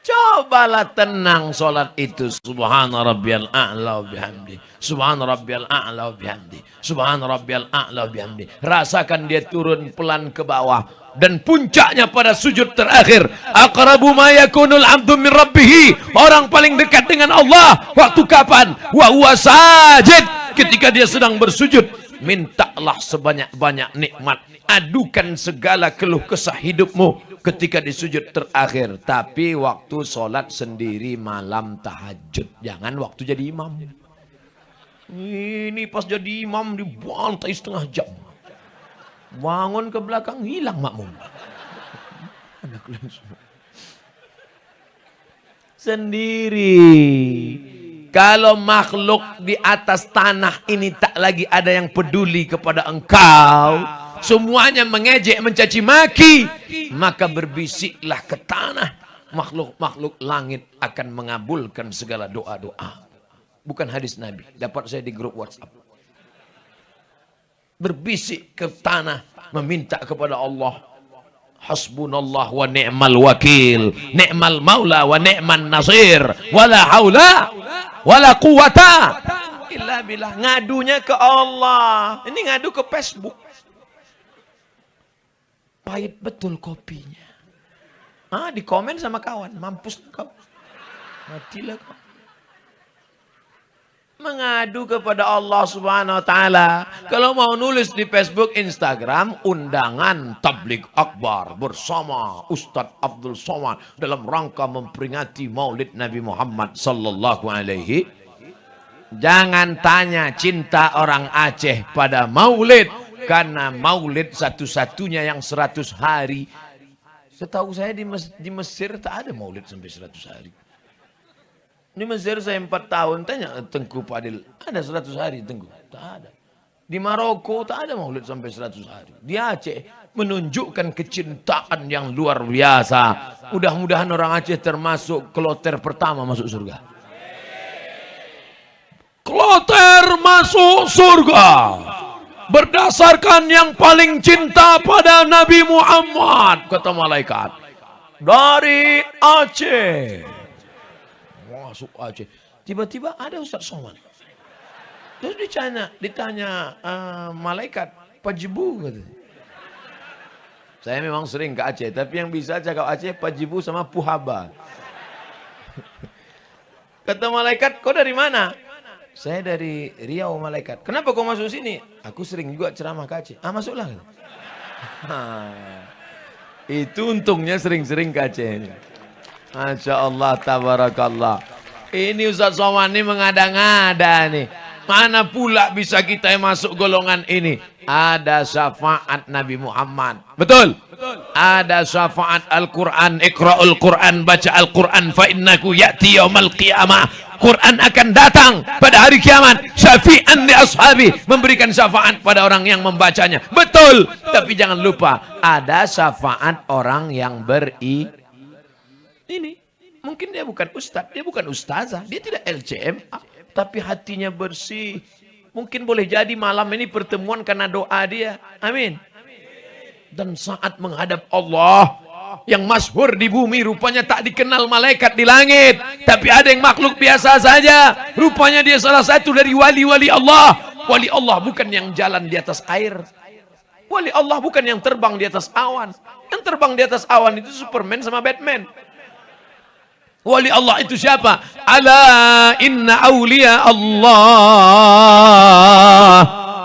Cobalah tenang solat itu. Subhana rabbiyal a'la wa bihamdi. Subhana rabbiyal a'la wa bihamdi. Subhana rabbiyal a'la wa bihamdi. Rasakan dia turun pelan ke bawah. Dan puncaknya pada sujud terakhir. Aqrabu ma yakunul abdu min rabbih. Orang paling dekat dengan Allah. Waktu kapan? Wa huwa sajid. Ketika dia sedang bersujud. Mintalah sebanyak-banyak nikmat. Adukan segala keluh kesah hidupmu ketika di sujud terakhir. Tapi waktu sholat sendiri malam tahajud. Jangan waktu jadi imam. Ini pas jadi imam dibantai setengah jam. Bangun ke belakang hilang makmum. Sendiri. Kalau makhluk di atas tanah ini tak lagi ada yang peduli kepada engkau, semuanya mengejek mencaci maki, maka berbisiklah ke tanah. makhluk-makhluk langit akan mengabulkan segala doa-doa. Bukan hadis Nabi, dapat saya di grup WhatsApp. Berbisik ke tanah, meminta kepada Allah. Hasbunallah wa ni'mal wakil, ni'mal maula wa ni'man nasir, wala haula wala quwata illa billah. Ngadunya ke Allah. Ini ngadu ke Facebook. Pahit betul kopinya. Di komen sama kawan, mampus kau. Matilah kau. Mengadu kepada Allah Subhanahu wa taala. Kalau mau nulis di Facebook, Instagram, undangan tabligh akbar bersama Ustadz Abdul Somad dalam rangka memperingati Maulid Nabi Muhammad sallallahu alaihi. Jangan tanya cinta orang Aceh pada Maulid, karena Maulid satu-satunya yang 100 hari. Setahu saya di Mesir tak ada Maulid sampai 100 hari. Di Mesir saya 4 tahun, tanya Tengku Padil, ada 100 hari Tengku? Tak ada. Di Maroko tak ada Maulid sampai 100 hari. Di Aceh menunjukkan kecintaan yang luar biasa. Mudah-mudahan orang Aceh termasuk kloter pertama masuk surga. Kloter masuk surga berdasarkan yang paling cinta pada Nabi Muhammad, kata malaikat. Dari Aceh. Masuk Aceh. Tiba-tiba ada Ustaz Somad. Terus ditanya malaikat, Pajibu, kata. Saya memang sering ke Aceh, tapi yang bisa cakap Aceh Pajibu sama Puhaba. Kata malaikat, kau dari mana? Saya dari Riau, malaikat. Kenapa kau masuk sini? Aku sering juga ceramah ke Aceh. Masuklah. Itu untungnya sering-sering ke Aceh. Masya Allah, tabarakallah. Ini Ustaz Somad ini mengada-ngada nih. Mana pula bisa kita masuk golongan ini? Ada syafaat Nabi Muhammad. Betul? Ada syafaat Al-Quran. Iqra'ul Quran, baca Al-Quran. Fa innaku ya'ti yawmal qiyamah. Quran akan datang pada hari kiamat. Syafi'an li ashabi. Memberikan syafaat pada orang yang membacanya. Betul. Tapi jangan lupa. Ada syafaat orang yang ini. Mungkin dia bukan ustadz. Dia bukan ustazah. Dia tidak LCMA. Tapi hatinya bersih. Mungkin boleh jadi malam ini pertemuan karena doa dia. Amin. Dan saat menghadap Allah yang masyhur di bumi, rupanya tak dikenal malaikat di langit, tapi ada yang makhluk biasa saja. Rupanya dia salah satu dari wali-wali Allah. Wali Allah bukan yang jalan di atas air. Wali Allah bukan yang terbang di atas awan. Yang terbang di atas awan itu Superman sama Batman. Wali Allah itu siapa? Ala inna awliya Allah.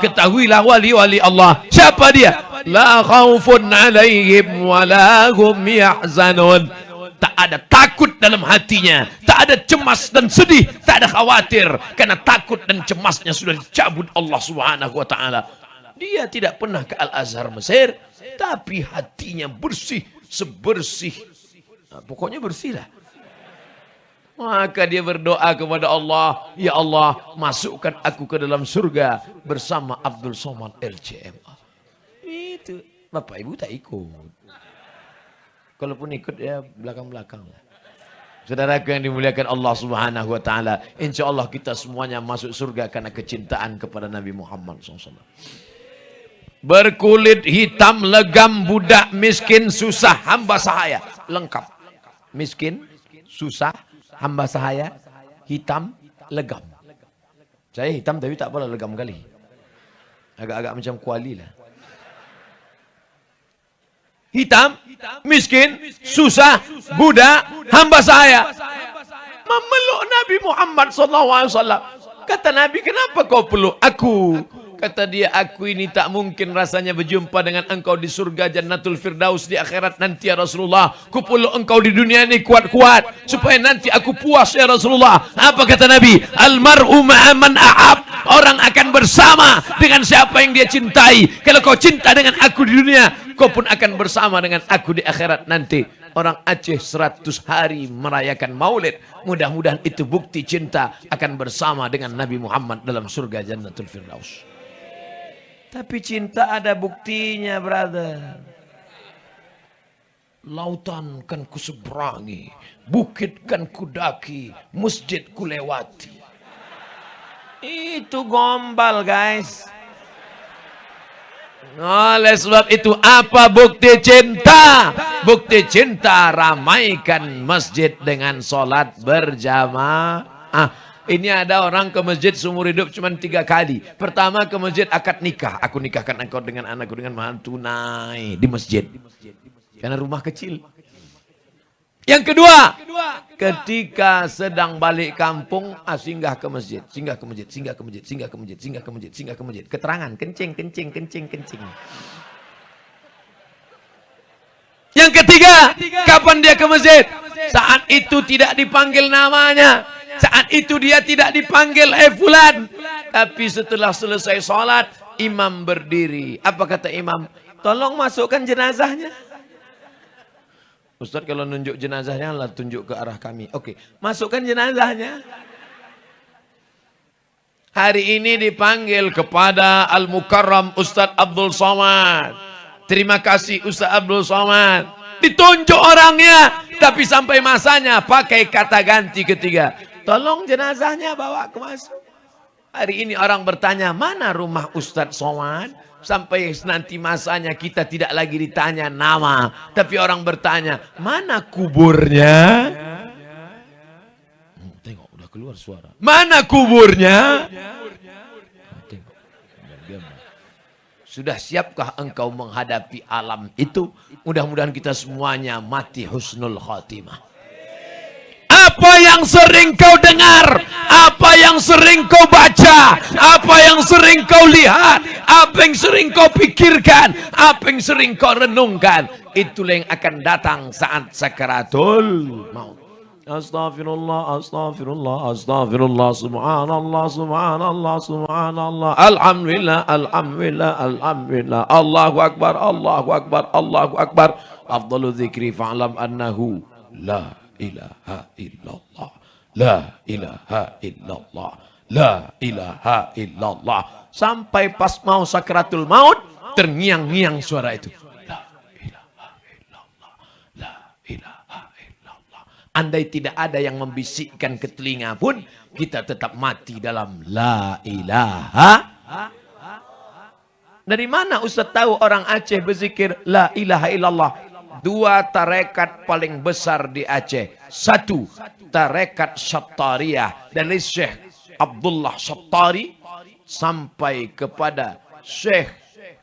Ketahuilah wali-wali Allah. Siapa dia? La khaufun alaihim wa la hum yahzanun. Tak ada takut dalam hatinya, tak ada cemas dan sedih, tak ada khawatir, karena takut dan cemasnya sudah dicabut Allah Subhanahu wa taala. Dia tidak pernah ke Al-Azhar Mesir, tapi hatinya bersih, sebersih, pokoknya bersih lah. Maka dia berdoa kepada Allah, ya Allah, masukkan aku ke dalam surga bersama Abdul Somad LCMA. Itu Bapak Ibu tak ikut. Kalaupun ikut ya belakang-belakang. Saudaraku yang dimuliakan Allah Subhanahu wa taala, insya Allah kita semuanya masuk surga karena kecintaan kepada Nabi Muhammad SAW. Berkulit hitam, legam, budak, miskin, susah, hamba sahaya, lengkap. Miskin, susah, hamba sahaya, hitam, legam. Saya hitam tapi tak apalah, legam kali. Agak-agak macam kuali lah. Hitam, miskin, susah, budak, hamba sahaya. Memeluk Nabi Muhammad SAW. Kata Nabi, kenapa kau peluk aku? Kata dia, aku ini tak mungkin rasanya berjumpa dengan engkau di surga Jannatul Firdaus di akhirat nanti ya Rasulullah. Ku peluk engkau di dunia ini kuat-kuat supaya nanti aku puas ya Rasulullah. Apa kata Nabi? Almar'u ma'aman a'ab. Orang akan bersama dengan siapa yang dia cintai. Kalau kau cinta dengan aku di dunia, kau pun akan bersama dengan aku di akhirat nanti. Orang Aceh 100 hari merayakan Maulid. Mudah-mudahan itu bukti cinta akan bersama dengan Nabi Muhammad dalam surga Jannatul Firdaus. Tapi cinta ada buktinya, brother. Lautan kan ku seberangi, bukit kan ku daki, masjid ku lewati. Itu gombal guys. Oleh sebab itu apa bukti cinta? Bukti cinta ramaikan masjid dengan sholat berjamaah. Ini ada orang ke masjid seumur hidup cuma 3 kali. Pertama ke masjid akad nikah. Aku nikahkan engkau dengan anakku dengan mahar tunai di masjid. Karena rumah kecil. Yang kedua, ketika sedang balik kampung, singgah ke masjid, singgah ke masjid, singgah ke masjid, singgah ke masjid, singgah ke masjid, singgah ke masjid. Keterangan, kencing, kencing, kencing, kencing. Yang ketiga, kapan dia ke masjid? Saat itu tidak dipanggil namanya. Saat itu dia tidak dipanggil fulan. Tapi setelah selesai sholat, imam berdiri. Apa kata imam? Tolong masukkan jenazahnya. Ustaz kalau nunjuk jenazahnya lah tunjuk ke arah kami. Oke, masukkan jenazahnya. Hari ini dipanggil kepada Al-Mukarram Ustaz Abdul Somad. Terima kasih Ustaz Abdul Somad. Ditunjuk orangnya, tapi sampai masanya pakai kata ganti ketiga. Tolong jenazahnya bawa ke masuk. Hari ini orang bertanya, mana rumah Ustaz Somad? Sampai nanti masanya kita tidak lagi ditanya nama. Tapi orang bertanya, mana kuburnya? Tengok, udah keluar suara. Mana kuburnya? Tengok. Sudah siapkah engkau menghadapi alam itu? Mudah-mudahan kita semuanya mati husnul khatimah. Apa yang sering kau dengar, apa yang sering kau baca, apa yang sering kau lihat, apa yang sering kau pikirkan, apa yang sering kau renungkan, itulah yang akan datang saat sakaratul maut. Astaghfirullah, astaghfirullah, astaghfirullah, subhanallah, subhanallah, subhanallah, alhamdulillah, alhamdulillah, alhamdulillah, Allahu akbar, Allahu akbar, Allahu akbar. Afdalu dzikri fa'lam annahu la ilaha illallah, la ilaha illallah, la ilaha illallah. Sampai pas mau sakratul maut, terngiang-ngiang suara itu. La ilaha illallah, la ilaha illallah. Andai tidak ada yang membisikkan ke telinga pun, kita tetap mati dalam la ilaha. Dari mana Ustaz tahu orang Aceh berzikir la ilaha illallah? 2 tarekat paling besar di Aceh. 1, tarekat Syattariyah dari Syekh Abdullah Syattari sampai kepada Syekh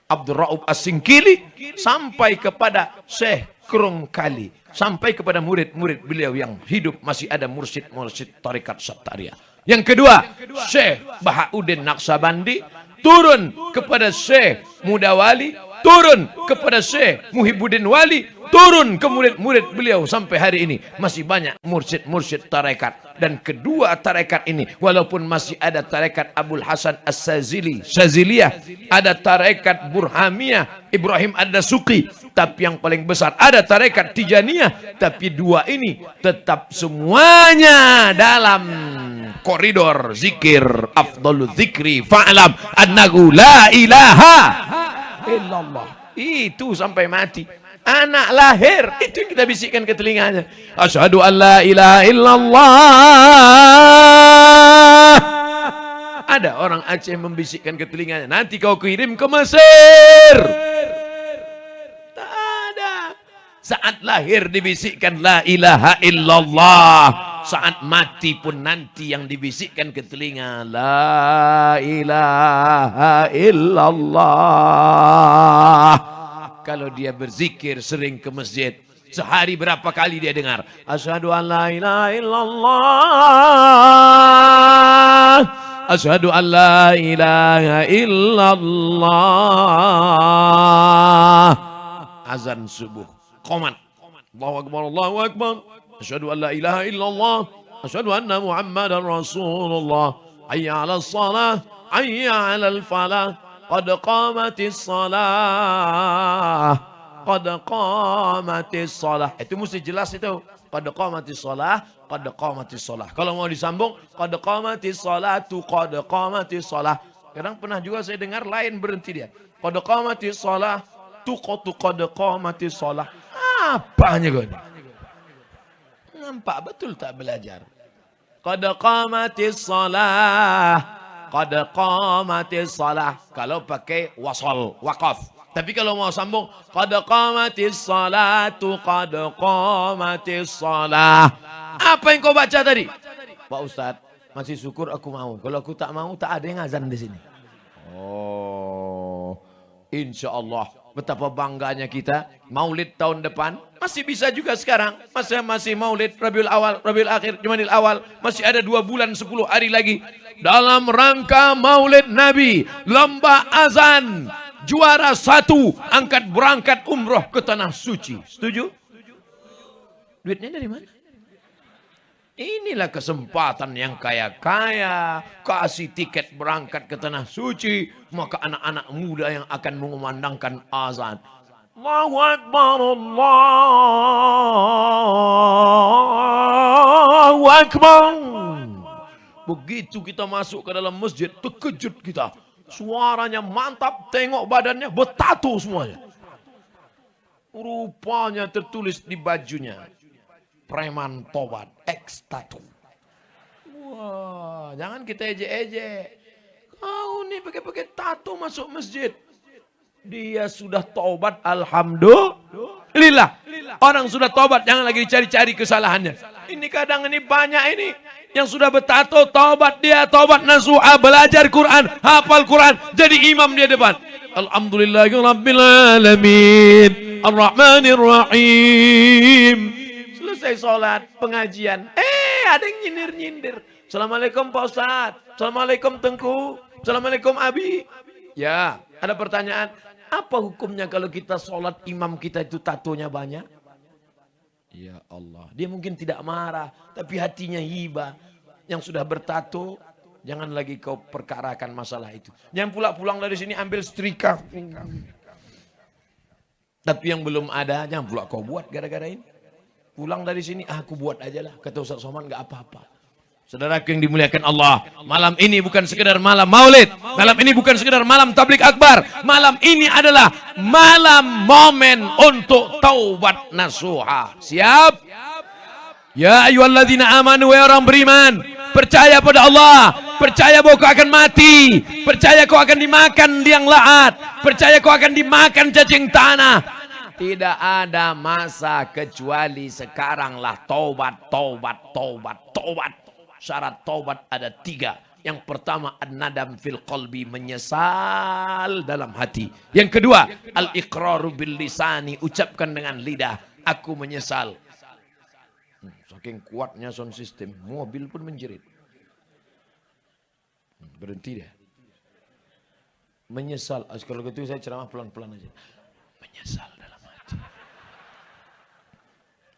Abdul Raub As-Singkili sampai kepada Syekh Krungkali sampai kepada murid-murid beliau yang hidup masih ada mursyid-mursyid tarekat Syattariyah. Yang kedua, Syekh Bahauddin Naqsabandi turun kepada Syekh Mudawali, turun kepada Syekh Muhibbuddin Wali, turun ke murid-murid beliau sampai hari ini masih banyak mursyid-mursyid tarekat. Dan kedua tarekat ini walaupun masih ada tarekat Abul Hasan As-Saziliyah, ada tarekat Burhamiyah Ibrahim Ad-Dasuqi, tapi yang paling besar ada tarekat Tijaniyah, tapi 2 ini tetap semuanya dalam koridor zikir. Afdalu dzikri fa'lam annahu la ilaha illallah. Itu sampai mati. Anak lahir, itu yang kita bisikkan ke telinganya. Asyhadu an la ilaha illallah. Ada orang Aceh membisikkan ke telinganya, nanti kau kirim ke Mesir. Tak ada. Saat lahir dibisikkan la ilaha illallah. Saat mati pun nanti yang dibisikkan ke telinga la ilaha illallah. Kalau dia berzikir sering ke masjid, sehari berapa kali dia dengar asyhadu an la ilaha illallah, asyhadu an la ilaha illallah. Azan subuh, qomat, Allahu akbar, Allahu akbar, asyhadu an la ilaha illallah, asyhadu anna Muhammadan Rasulullah, hayya 'alas shalah, hayya 'alal falah, qad qamatis shalah, qad qamatis shalah. Itu mesti jelas itu. Qad qamatis shalah, qad qamatis shalah. Kalau mau disambung, qad qamatis shalatu, qad qamatis shalah. Kadang pernah juga saya dengar lain berhenti dia. Qad qamatis shalah, tu qad qamatis shalah. Apanya kau ini? Nampak betul tak belajar? Qad qamatis shalah. Qad qamatis shalah. Kalau pakai wasal, waqaf. Tapi kalau mau sambung, qad qamatis salatu, qad qamatis shalah. Apa yang kau baca tadi? Pak Ustadz, masih syukur aku mau. Kalau aku tak mau, tak ada yang azan di sini. Oh, insya Allah. Betapa bangganya kita. Maulid tahun depan. Masih bisa juga sekarang. Masih maulid Rabiul Awal, Rabiul Akhir, Jumadil Awal. Masih ada 2 bulan 10 hari lagi. Dalam rangka maulid Nabi. Lomba azan. Juara 1. Angkat berangkat umroh ke Tanah Suci. Setuju? Duitnya dari mana? Inilah kesempatan yang kaya-kaya. Kasih tiket berangkat ke Tanah Suci. Maka anak-anak muda yang akan mengumandangkan azan. Allahu Akbar, Allahu Akbar. Begitu kita masuk ke dalam masjid, terkejut kita. Suaranya mantap, tengok badannya bertato semuanya. Rupanya tertulis di bajunya. Preman tobat, X tattoo. Wah, jangan kita ejek-ejek. Kau nih pakai tato masuk masjid. Dia sudah tobat, alhamdulillah. Orang sudah tobat, jangan lagi dicari-cari kesalahannya. Ini kadang ini banyak ini. Yang sudah bertato, tobat dia, tobat nasuha, belajar Quran, hafal Quran, jadi imam dia depan. Alhamdulillahirrahmanirrahim. Ar-Rahmanir-Rahim. Selesai sholat, pengajian. Ada yang nyindir-nyindir. Assalamualaikum Pak Ustadz. Assalamualaikum Tengku. Assalamualaikum Abi. Ya, ada pertanyaan. Apa hukumnya kalau kita sholat imam kita itu tatonya banyak? Ya Allah. Dia mungkin tidak marah. Tapi hatinya hibah. Yang sudah bertato. Jangan lagi kau perkarakan masalah itu. Jangan pula pulang dari sini ambil setrika. Tapi yang belum ada. Jangan pula kau buat gara-gara ini. Pulang dari sini, aku buat aja lah. Kata Ustaz Somad, gak apa-apa. Saudaraku yang dimuliakan Allah. Malam ini bukan sekedar malam maulid. Malam ini bukan sekedar malam tablik akbar. Malam ini adalah malam momen untuk taubat nasuha. Siap? Ya ayyuhalladzina amanu, wa orang beriman. Percaya pada Allah. Percaya bahwa kau akan mati. Percaya kau akan dimakan liang lahat. Percaya kau akan dimakan cacing tanah. Tidak ada masa kecuali sekaranglah taubat, taubat, taubat, taubat. Syarat taubat ada 3. Yang pertama, an-nadam fil qalbi, menyesal dalam hati. Yang kedua, al-iqraru bil lisani, ucapkan dengan lidah, aku menyesal. Saking kuatnya sound system, mobil pun menjerit. Berhenti dia. Menyesal. Kalau gitu saya ceramah pelan-pelan aja. Menyesal dalam hati.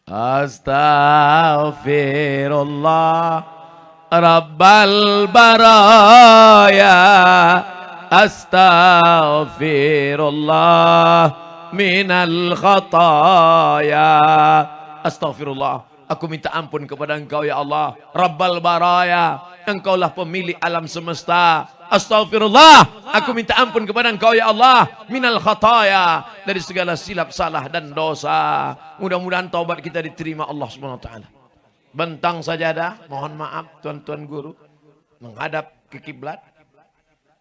Astaghfirullah Rabbal baraya. Astaghfirullah minal khataya. Astaghfirullah. Aku minta ampun kepada Engkau ya Allah. Rabbal baraya. Engkaulah pemilik alam semesta. Astaghfirullah. Aku minta ampun kepada Engkau ya Allah. Minal khataya. Dari segala silap salah dan dosa. Mudah-mudahan taubat kita diterima Allah SWT. Bentang sajadah. Mohon maaf tuan-tuan guru. Menghadap ke kiblat.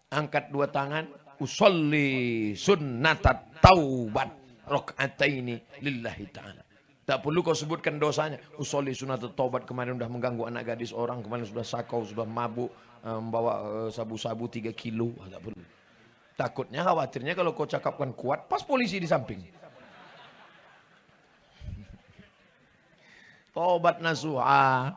Angkat 2 tangan. Usolli sunnatat taubat. Rok'ataini lillahi ta'ala. Tak perlu kau sebutkan dosanya. Usolli sunnatat taubat, kemarin sudah mengganggu anak gadis orang. Kemarin sudah sakau, sudah mabuk. Membawa sabu-sabu 3 kilo. Tak perlu. Takutnya, khawatirnya kalau kau cakapkan kuat, pas polisi di samping. Taubat nasuha.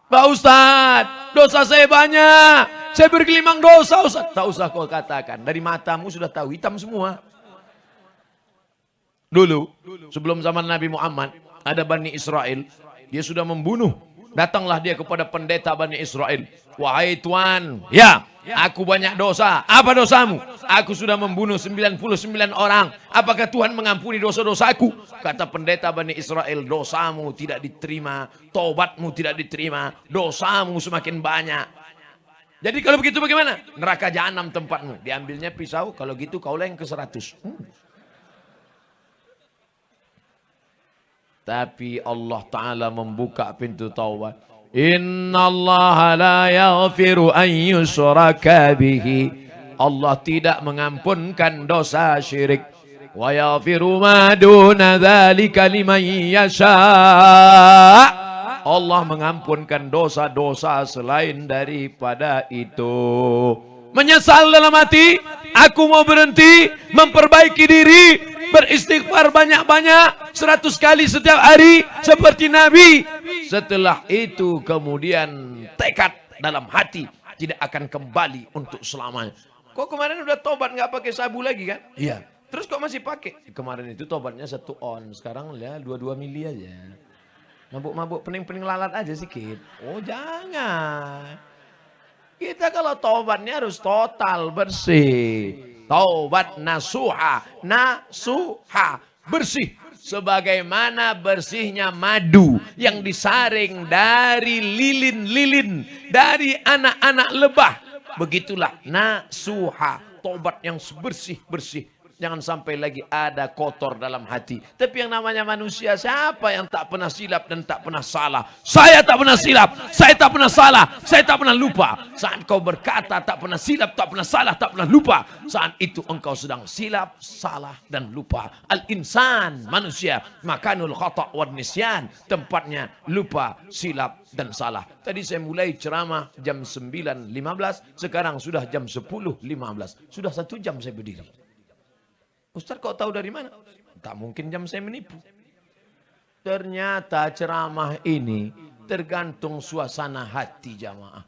Pak Ustadz, dosa saya banyak. Saya bergelimang dosa Ustadz. Tak usah kau katakan. Dari matamu sudah tahu, hitam semua. Dulu, sebelum zaman Nabi Muhammad, ada Bani Israel. Dia sudah membunuh. Datanglah dia kepada pendeta Bani Israel. Wahai Tuan, ya, aku banyak dosa. Apa dosamu? Aku sudah membunuh 99 orang. Apakah Tuhan mengampuni dosa-dosaku? Kata pendeta Bani Israel, dosamu tidak diterima. Taubatmu tidak diterima. Dosamu semakin banyak. Jadi kalau begitu bagaimana? Neraka jahanam tempatmu. Diambilnya pisau, kalau gitu kaulah yang ke 100. Tapi Allah Ta'ala membuka pintu taubat. Inna Allah la yaghfiru an yushraka bihi. Allah tidak mengampunkan dosa syirik. Wa yaghfiru ma duna dzalika liman yasha. Allah mengampunkan dosa-dosa selain daripada itu. Menyesal dalam hati, aku mau berhenti, memperbaiki diri, beristighfar banyak-banyak 100 kali setiap hari seperti Nabi. Setelah itu kemudian tekad dalam hati tidak akan kembali untuk selamanya. Kok kemarin udah tobat nggak pakai sabu lagi kan? Iya. Terus kok masih pakai? Kemarin itu tobatnya 1 on, sekarang ya 22 mili aja. Mabuk-mabuk pening-pening lalat aja sedikit. Oh jangan. Kita kalau taubatnya harus total bersih. Taubat nasuha, bersih. Sebagaimana bersihnya madu yang disaring dari lilin-lilin, dari anak-anak lebah. Begitulah nasuha, taubat yang bersih-bersih. Jangan sampai lagi ada kotor dalam hati. Tapi yang namanya manusia, siapa yang tak pernah silap dan tak pernah salah? Saya tak pernah silap, saya tak pernah salah, saya tak pernah lupa. Saat kau berkata tak pernah silap, tak pernah salah, tak pernah lupa, saat itu engkau sedang silap, salah dan lupa. Al-insan, manusia, makanul khata' wan nisyan, tempatnya lupa, silap dan salah. Tadi saya mulai ceramah jam 9.15, sekarang sudah jam 10.15. Sudah 1 jam saya berdiri. Ustaz kok tahu dari mana? Tak mungkin jam saya menipu. Ternyata ceramah ini tergantung suasana hati jamaah.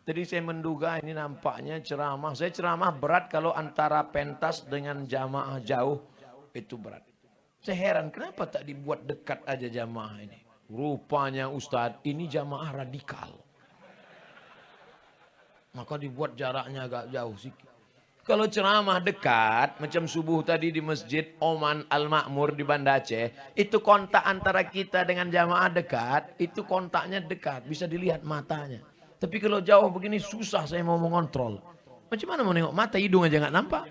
Jadi saya menduga ini nampaknya ceramah. Saya ceramah berat kalau antara pentas dengan jamaah jauh itu berat. Saya heran kenapa tak dibuat dekat aja jamaah ini. Rupanya Ustaz ini jamaah radikal. Maka dibuat jaraknya agak jauh sedikit. Kalau ceramah dekat, macam subuh tadi di Masjid Oman Al-Makmur di Banda Aceh, itu kontak antara kita dengan jamaah dekat, itu kontaknya dekat, bisa dilihat matanya. Tapi kalau jauh begini susah saya mau mengontrol. Macam mana mau nengok mata, hidung aja nggak nampak.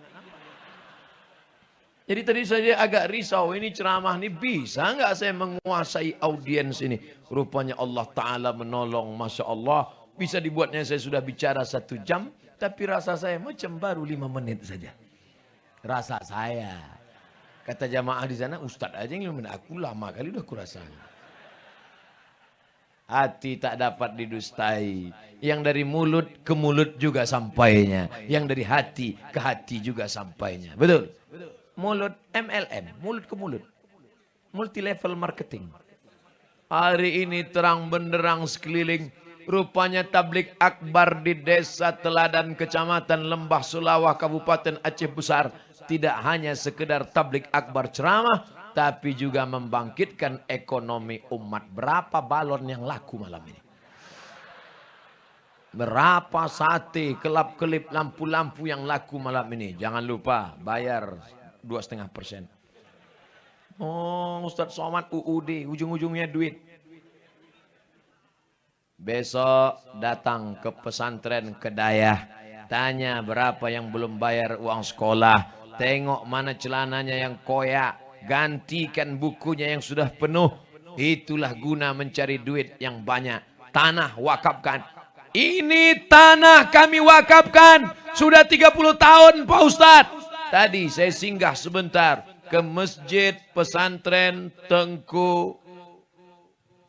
Jadi tadi saya agak risau, ini ceramah ini bisa nggak saya menguasai audiens ini. Rupanya Allah Ta'ala menolong, Masya Allah. Bisa dibuatnya saya sudah bicara 1 jam. Tapi rasa saya macam baru 5 menit saja. Rasa saya. Kata jamaah di sana, Ustadz aja yang 5 menit. Aku lama kali udah kurasa. Hati tak dapat didustai. Yang dari mulut ke mulut juga sampainya. Yang dari hati ke hati juga sampainya. Betul? Mulut MLM. Mulut ke mulut. Multi level marketing. Hari ini terang benderang sekeliling. Rupanya tablik akbar di desa Teladan, Kecamatan Lembah Sulawah, Kabupaten Aceh Besar. Tidak hanya sekedar tablik akbar ceramah, tapi juga membangkitkan ekonomi umat. Berapa balon yang laku malam ini? Berapa sate, kelap-kelip, lampu-lampu yang laku malam ini? Jangan lupa bayar 2,5%. Oh, Ustadz Somad UUD, ujung-ujungnya duit. Besok datang ke pesantren Kedayah. Tanya berapa yang belum bayar uang sekolah. Tengok mana celananya yang koyak. Gantikan bukunya yang sudah penuh. Itulah guna mencari duit yang banyak. Tanah wakafkan. Ini tanah kami wakafkan. Sudah 30 tahun Pak Ustadz. Tadi saya singgah sebentar ke masjid pesantren Tengku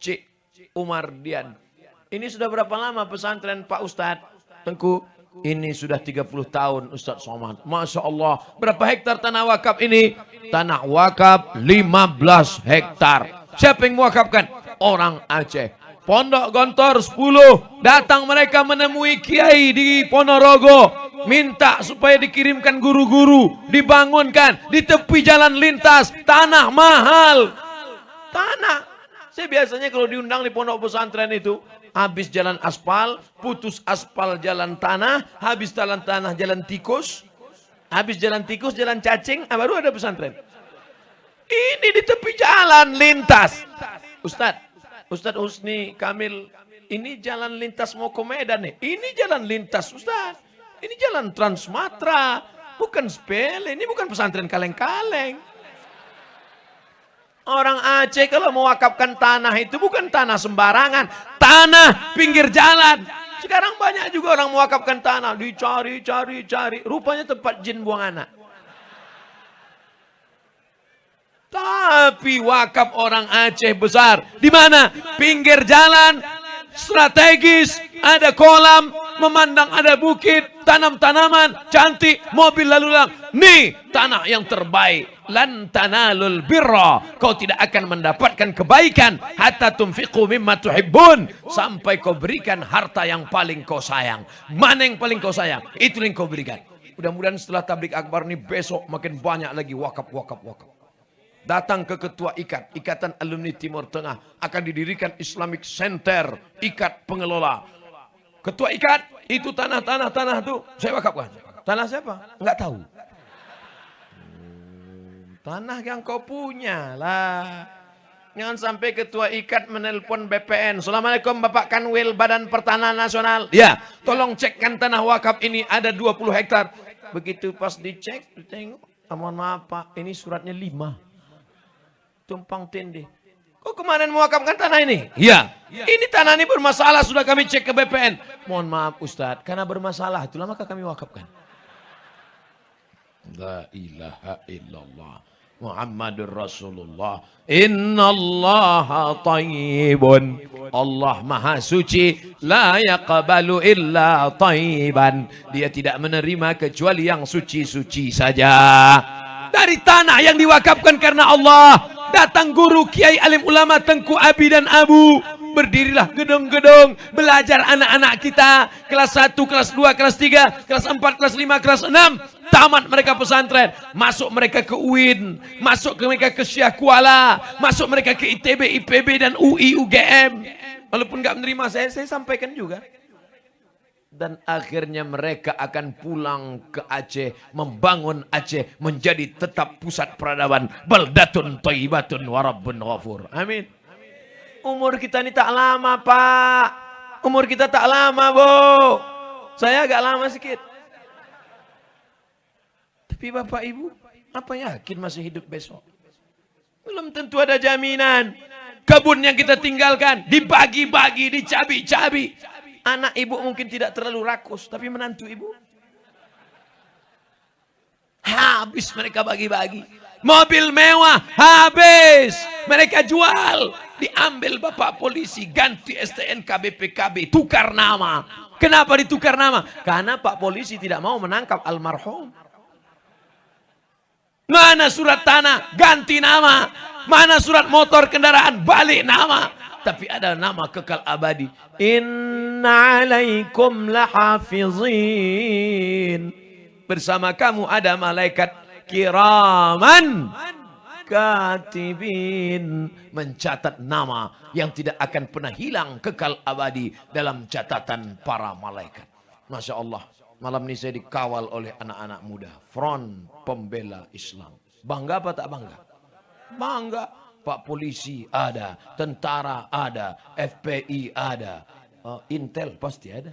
Cik Umar Dian. Ini sudah berapa lama pesantren Pak Ustadz Tengku? Ini sudah 30 tahun Ustadz Somad. Masya Allah. Berapa hektar tanah wakaf ini? Tanah wakaf 15 hektar. Siapa yang mewakafkan? Orang Aceh. Pondok Gontor 10. Datang mereka menemui kiai di Ponorogo. Minta supaya dikirimkan guru-guru. Dibangunkan. Di tepi jalan lintas. Tanah mahal. Tanah. Saya biasanya kalau diundang di pondok pesantren itu. Habis jalan aspal, putus aspal jalan tanah, habis jalan tanah jalan tikus, habis jalan tikus jalan cacing, baru ada pesantren. Ini di tepi jalan lintas. Ustadz Husni Kamil, ini jalan lintas mau ke Medan nih. Ini jalan lintas Ustadz. Ini jalan Trans Sumatera, bukan sepele. Ini bukan pesantren kaleng-kaleng. Orang Aceh kalau mewakafkan tanah itu bukan tanah sembarangan. Tanah pinggir jalan. Sekarang banyak juga orang mewakafkan tanah. Dicari. Rupanya tempat jin buang anak. Tapi wakaf orang Aceh besar. Di mana? Pinggir jalan. Strategis. Ada kolam. Memandang ada bukit, tanam tanaman, cantik, mobil lalu lalang. Nih tanah yang terbaik. Lan tanalul birra. Kau tidak akan mendapatkan kebaikan hatta tunfiqu mimma tuhibbun. Sampai kau berikan harta yang paling kau sayang. Mana yang paling kau sayang? Itu yang kau berikan. Mudah-mudahan setelah tablik akbar ini besok makin banyak lagi wakaf. Datang ke ketua Ikatan Alumni Timur Tengah. Akan didirikan Islamic Center, ikat pengelola. Ketua ikat, itu tanah itu saya wakafkan. Tanah siapa? Enggak tahu. Tanah yang kau punya lah. Jangan sampai ketua ikat menelpon BPN. Assalamualaikum Bapak Kanwil Badan Pertanahan Nasional. Ya, tolong cekkan tanah wakaf ini ada 20 hektar. Begitu pas dicek, ditengok. Mohon maaf Pak, ini suratnya 5. Tumpang tindih. Kok kemarin mewakafkan tanah ini? Iya. Ini tanah ini bermasalah, sudah kami cek ke BPN. Mohon maaf Ustadz, karena bermasalah, itulah maka kami wakafkan. La ilaha illallah Muhammadur Rasulullah. Innallaha tayyibun. Allah maha suci. La yaqbalu illa tayyiban. Dia tidak menerima kecuali yang suci-suci saja. Dari tanah yang diwakafkan karena Allah. Datang guru kiai alim ulama Tengku Abi dan Abu. Berdirilah gedung-gedung. Belajar anak-anak kita. Kelas 1, kelas 2, kelas 3, kelas 4, kelas 5, kelas 6. Tamat mereka pesantren. Masuk mereka ke UIN. Masuk mereka ke Syah Kuala. Masuk mereka ke ITB, IPB dan UI, UGM. Walaupun gak menerima saya sampaikan juga. Dan akhirnya mereka akan pulang ke Aceh. Membangun Aceh menjadi tetap pusat peradaban. Baldatun thayyibatun warabbun ghafur. Amin. Umur kita ini tak lama Pak. Umur kita tak lama Bu. Saya agak lama sedikit. Tapi Bapak Ibu, apa yakin masih hidup besok? Belum tentu ada jaminan. Kebun yang kita tinggalkan dibagi-bagi, dicabi-cabi. Anak ibu mungkin tidak terlalu rakus, tapi menantu ibu habis mereka bagi-bagi. Mobil mewah habis mereka jual, diambil bapak polisi, ganti STNK BPKB, tukar nama. Kenapa ditukar nama? Karena pak polisi tidak mau menangkap almarhum. Mana surat tanah? Ganti nama. Mana surat motor kendaraan? Balik nama. Tapi ada nama kekal abadi. Inna alaikum lahafizin. Bersama kamu ada malaikat kiraman katibin. Mencatat nama yang tidak akan pernah hilang, kekal abadi dalam catatan para malaikat. Masya Allah. Malam ini saya dikawal oleh anak-anak muda. Front Pembela Islam. Bangga apa tak bangga? Bangga. Pak polisi ada, tentara ada, FPI ada, Intel pasti ada.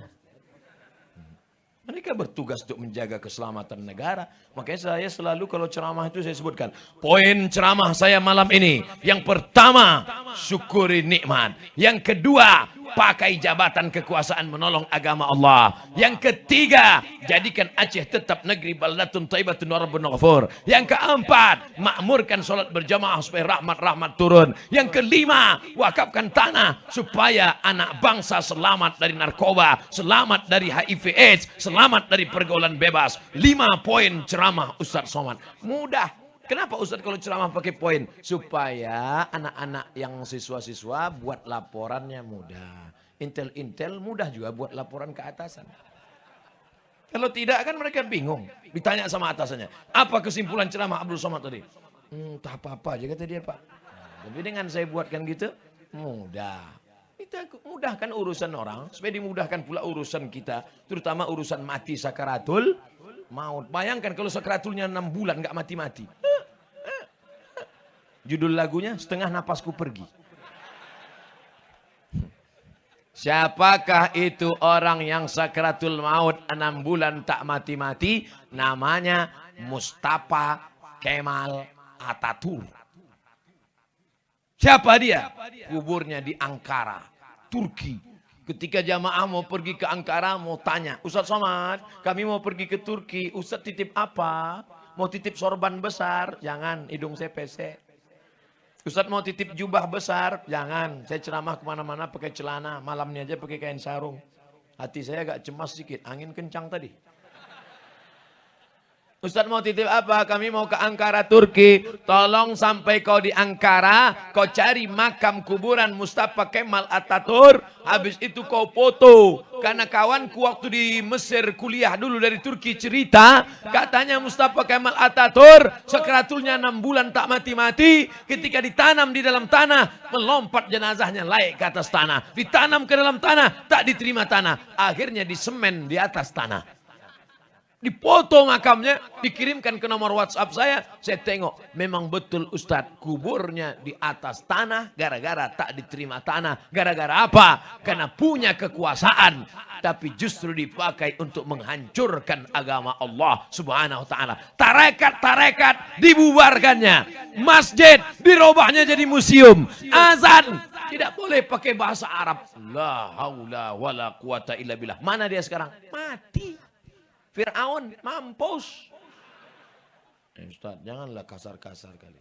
Mereka bertugas untuk menjaga keselamatan negara. Makanya saya selalu kalau ceramah itu saya sebutkan. Poin ceramah saya malam ini. Yang pertama, syukuri nikmat. Yang kedua, pakai jabatan kekuasaan menolong agama Allah. Yang ketiga, jadikan Aceh tetap negeri baldatun thayyibatun warabbun ghafur. Yang keempat, makmurkan sholat berjamaah supaya rahmat-rahmat turun. Yang kelima, wakafkan tanah supaya anak bangsa selamat dari narkoba, selamat dari HIV AIDS, selamat dari pergaulan bebas. 5 poin ceramah Ustadz Somad. Mudah. Kenapa Ustadz kalau ceramah pakai poin? Supaya anak-anak yang siswa-siswa buat laporannya mudah. Intel-intel mudah juga buat laporan ke atasan. Kalau tidak kan mereka bingung. Ditanya sama atasannya. Apa kesimpulan ceramah Abdul Somad tadi? Tak apa-apa aja kata dia Pak. Tapi dengan saya buatkan gitu, mudah. Kita mudahkan urusan orang. Supaya dimudahkan pula urusan kita. Terutama urusan mati sakaratul maut. Bayangkan kalau sakaratulnya 6 bulan gak mati-mati. Judul lagunya Setengah Napasku Pergi. Siapakah itu orang yang sakaratul maut 6 bulan tak mati-mati? Namanya Mustafa Kemal Atatürk. Siapa dia? Kuburnya di Ankara, Turki. Ketika jamaah mau pergi ke Ankara, mau tanya, Ustaz Somad, kami mau pergi ke Turki, Ustaz titip apa? Mau titip sorban besar? Jangan, hidung saya pesek. Ustaz mau titip jubah besar? Jangan, saya ceramah kemana-mana pakai celana, malamnya aja pakai kain sarung. Hati saya agak cemas sedikit, angin kencang tadi. Ustaz mau titip apa? Kami mau ke Ankara, Turki. Tolong sampai kau di Ankara, kau cari makam kuburan Mustafa Kemal Atatürk. Habis itu kau foto. Karena kawanku waktu di Mesir kuliah dulu dari Turki cerita, katanya Mustafa Kemal Atatürk sekratulnya 6 bulan tak mati-mati. Ketika ditanam di dalam tanah, melompat jenazahnya naik ke atas tanah. Ditanam ke dalam tanah, tak diterima tanah. Akhirnya disemen di atas tanah. Dipoto makamnya, dikirimkan ke nomor WhatsApp saya tengok, memang betul Ustadz, kuburnya di atas tanah, gara-gara tak diterima tanah. Gara-gara apa? Karena punya kekuasaan, tapi justru dipakai untuk menghancurkan agama Allah subhanahu wa ta'ala. Tarekat-tarekat dibubarkannya, masjid dirobahnya jadi museum, azan tidak boleh pakai bahasa Arab. La haula wala quwata illa billah. Mana dia sekarang? Mati. Fir'aun mampus. Ustaz, janganlah kasar-kasar kali.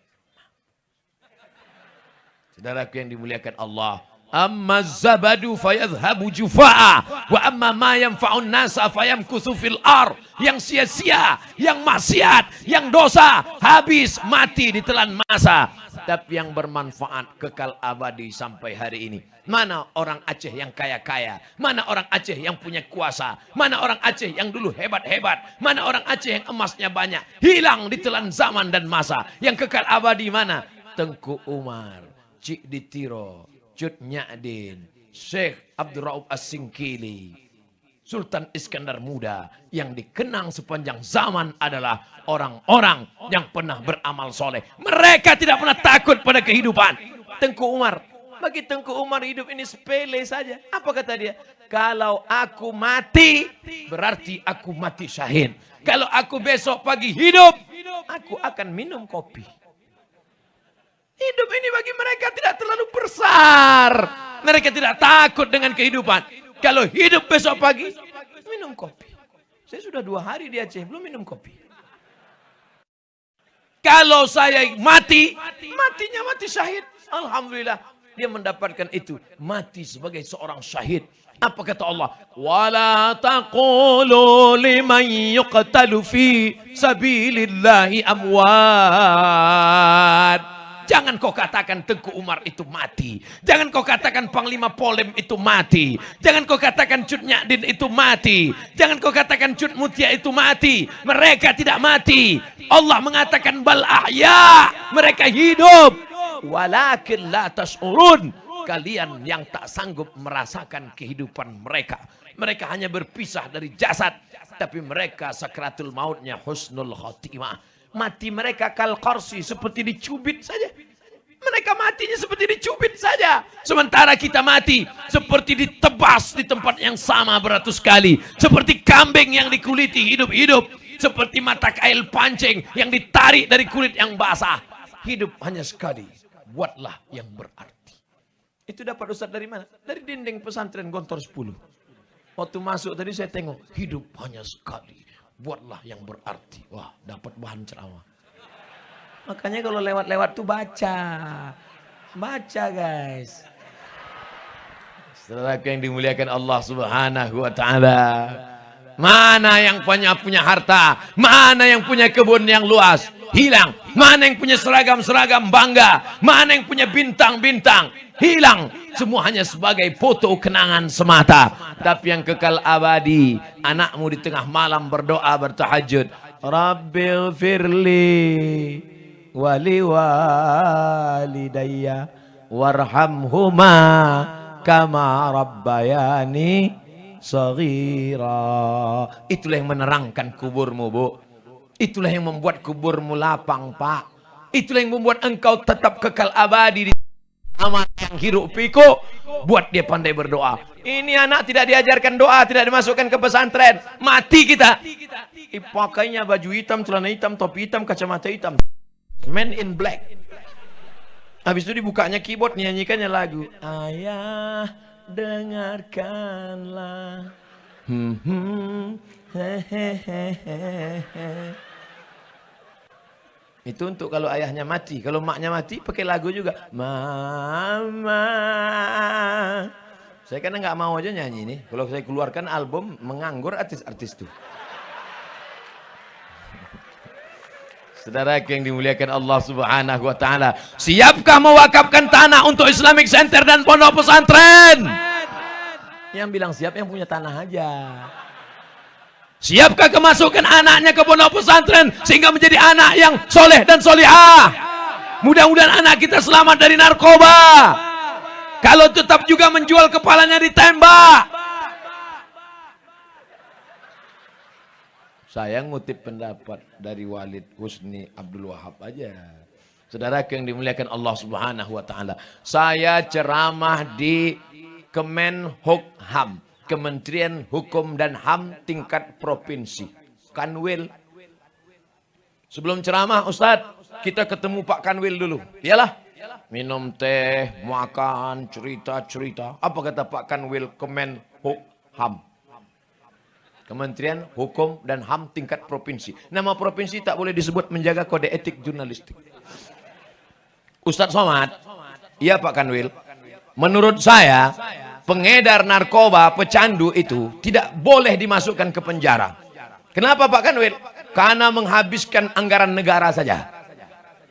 Saudaraku yang dimuliakan Allah. Amma zabadu fayadhhabu jufa'a. Wa amma ma yanfa'un nasa fayamkuthu fil ar. Yang sia-sia, yang maksiat, yang dosa, habis, mati ditelan masa. Tapi yang bermanfaat kekal abadi sampai hari ini. Mana orang Aceh yang kaya-kaya? Mana orang Aceh yang punya kuasa? Mana orang Aceh yang dulu hebat-hebat? Mana orang Aceh yang emasnya banyak? Hilang ditelan zaman dan masa. Yang kekal abadi mana? Tengku Umar, Cik Ditiro, Cut Nyadin, Syekh Abdul Rauf As-Singkili, Sultan Iskandar Muda. Yang dikenang sepanjang zaman adalah orang-orang yang pernah beramal soleh. Mereka tidak pernah takut pada kehidupan. Tengku Umar. Bagi Tengku Umar hidup ini sepele saja. Apa kata dia? Kalau aku mati, berarti aku mati syahid. Kalau aku besok pagi hidup, aku akan minum kopi. Hidup ini bagi mereka tidak terlalu besar. Mereka tidak takut dengan kehidupan. Kalau hidup besok pagi, minum kopi. Saya sudah 2 hari di Aceh, belum minum kopi. Kalau saya mati, matinya mati syahid. Alhamdulillah. Dia mendapatkan itu. Mati sebagai seorang syahid. Apa kata Allah? Wala taqulu liman yuqtalu fi sabilillahi amwat. Jangan kau katakan Tengku Umar itu mati. Jangan kau katakan Panglima Polem itu mati. Jangan kau katakan Cut Nyadin itu mati. Jangan kau katakan Cut Mutia itu mati. Mereka tidak mati. Allah mengatakan bal ahya. Mereka hidup. Walakin la tash'urun. Kalian yang tak sanggup merasakan kehidupan mereka. Mereka hanya berpisah dari jasad. Tapi mereka sakratul mautnya husnul khotimah. Mati mereka kal qarsi, seperti dicubit saja. Mereka matinya seperti dicubit saja. Sementara kita mati seperti ditebas di tempat yang sama beratus kali. Seperti kambing yang dikuliti hidup-hidup. Seperti mata kail pancing yang ditarik dari kulit yang basah. Hidup hanya sekali. Buatlah yang berarti. Itu dapat Ustaz dari mana? Dari dinding pesantren Gontor 10. Waktu masuk tadi saya tengok. Hidup hanya sekali. Buatlah yang berarti. Wah, dapat bahan ceramah. Makanya kalau lewat-lewat tuh baca. Baca guys. Setelah yang dimuliakan Allah subhanahu wa ta'ala. Mana yang punya harta? Mana yang punya kebun yang luas? Hilang. Mana yang punya seragam-seragam bangga? Mana yang punya bintang-bintang? Hilang. Semua hanya sebagai foto kenangan semata. Tapi yang kekal abadi, anakmu di tengah malam berdoa bertahajud, Rabbighfirli wali walidayya warhamhuma kama rabbayani saghira. Itulah yang menerangkan kuburmu, Bu. Itulah yang membuat kuburmu lapang, Pak. Itulah yang membuat engkau tetap kekal abadi di amal yang hiruk pikuk. Buat dia pandai berdoa. Ini anak tidak diajarkan doa, tidak dimasukkan ke pesantren. Mati kita. Pakainya baju hitam, celana hitam, topi hitam, kacamata hitam. Man in black. Habis itu dibukanya keyboard, nyanyikannya lagu. Ayah, dengarkanlah. Hehehehe. Itu untuk kalau ayahnya mati. Kalau maknya mati, pakai lagu juga. Mama. Saya kan nggak mau aja nyanyi ini. Kalau saya keluarkan album, menganggur artis-artis tuh. Saudara yang dimuliakan Allah Subhanahu wa taala, siapkah mewakafkan tanah untuk Islamic Center dan pondok pesantren? Yang bilang siap yang punya tanah aja. Siapkah kemasukan anaknya ke pondok pesantren sehingga menjadi anak yang soleh dan solihah? Mudah-mudahan anak kita selamat dari narkoba. Kalau tetap juga menjual, kepalanya ditembak. Saya ngutip pendapat dari Walid Husni Abdul Wahab aja. Saudara yang dimuliakan Allah Subhanahu wa taala. Saya ceramah di Kemenhukam, Kementerian Hukum dan HAM tingkat provinsi. Kanwil. Sebelum ceramah, Ustadz, kita ketemu Pak Kanwil dulu. Iyalah. Minum teh, makan, cerita-cerita. Apa kata Pak Kanwil Kemenhukam? Kementerian Hukum dan HAM tingkat provinsi. Nama provinsi tak boleh disebut, menjaga kode etik jurnalistik. Ustadz Somad, iya Pak Kanwil, menurut saya pengedar narkoba, pecandu itu tidak boleh dimasukkan ke penjara. Kenapa Pak Kanwil? Karena menghabiskan anggaran negara saja.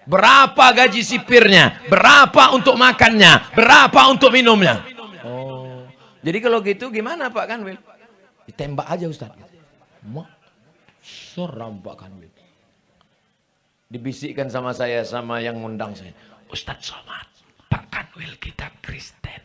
Berapa gaji sipirnya, berapa untuk makannya, berapa untuk minumnya. Oh, jadi kalau gitu gimana Pak Kanwil? Ditembak aja Ustaz. Mak, seram Pak Kanwil. Dibisikkan sama saya, sama yang ngundang saya. Ustaz Somad, Pak Kanwil kita Kristen.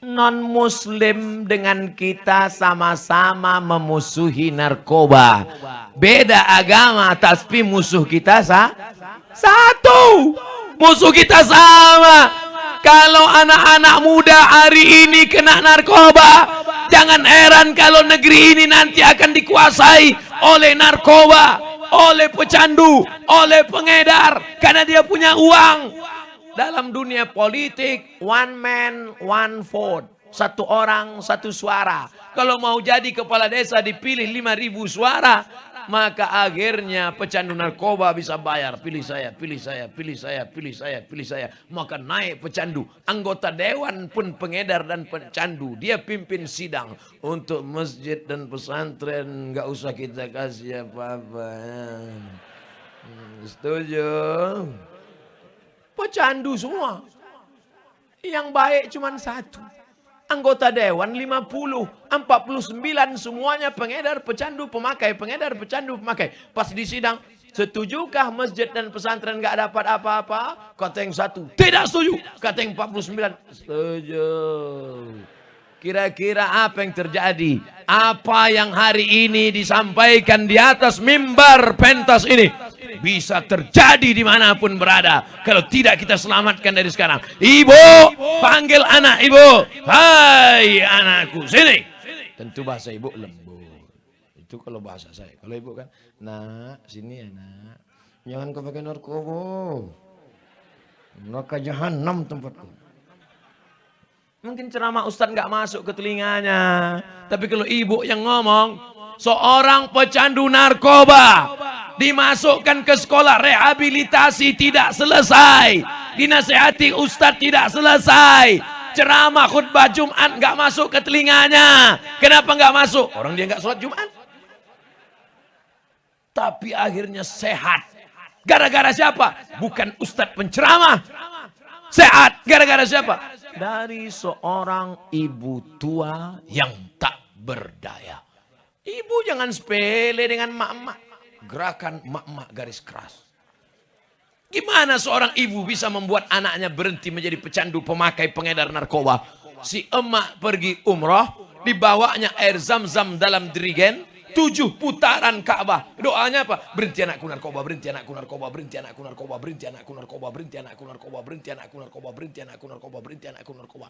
Non-Muslim dengan kita sama-sama memusuhi narkoba. Beda agama, tapi musuh kita satu. Musuh kita sama. Kalau anak-anak muda hari ini kena narkoba, jangan heran kalau negeri ini nanti akan dikuasai oleh narkoba, oleh pecandu, oleh pengedar, karena dia punya uang. Dalam dunia politik, one man, one vote. Satu orang, satu suara. Kalau mau jadi kepala desa dipilih 5.000 suara, maka akhirnya pecandu narkoba bisa bayar. Pilih saya, pilih saya, pilih saya, pilih saya, pilih saya. Maka naik pecandu. Anggota dewan pun pengedar dan pecandu. Dia pimpin sidang. Untuk masjid dan pesantren nggak usah kita kasih apa-apa. Setuju? Pecandu semua. Yang baik cuma satu. Anggota dewan 50, 49 semuanya pengedar, pecandu, pemakai, pengedar, pecandu, pemakai. Pas di sidang, setujukah masjid dan pesantren gak dapat apa-apa? Kata yang satu, tidak setuju. Kata yang 49, setuju. Kira-kira apa yang terjadi? Apa yang hari ini disampaikan di atas mimbar pentas ini bisa terjadi dimanapun berada. Kalau tidak kita selamatkan dari sekarang. Ibu, panggil anak ibu. Hai anakku, sini. Tentu bahasa ibu lembut. Itu kalau bahasa saya. Kalau ibu kan, nak, sini ya nak. Jangan kau pakai narkoba. Neraka jahanam tempatku. Mungkin ceramah Ustadz nggak masuk ke telinganya. Tapi kalau ibu yang ngomong, seorang pecandu narkoba dimasukkan ke sekolah rehabilitasi tidak selesai. Dinasehati Ustadz tidak selesai. Ceramah khutbah Jumat nggak masuk ke telinganya. Kenapa nggak masuk? Orang dia nggak sholat Jumat. Tapi akhirnya sehat. Gara-gara siapa? Bukan Ustadz penceramah. Sehat. Gara-gara siapa? Dari seorang ibu tua yang tak berdaya. Ibu jangan sepele dengan mak-mak. Gerakan mak-mak garis keras. Gimana seorang ibu bisa membuat anaknya berhenti menjadi pecandu, pemakai, pengedar narkoba? Si emak pergi umroh, dibawanya air zam-zam dalam dirigen, 7 putaran Ka'bah. Doanya apa? Berhenti anakku narkoba, berhenti anakku narkoba, berhenti anakku narkoba, berhenti anakku narkoba, berhenti anakku narkoba, berhenti anakku narkoba, berhenti anakku narkoba, berhenti anakku narkoba.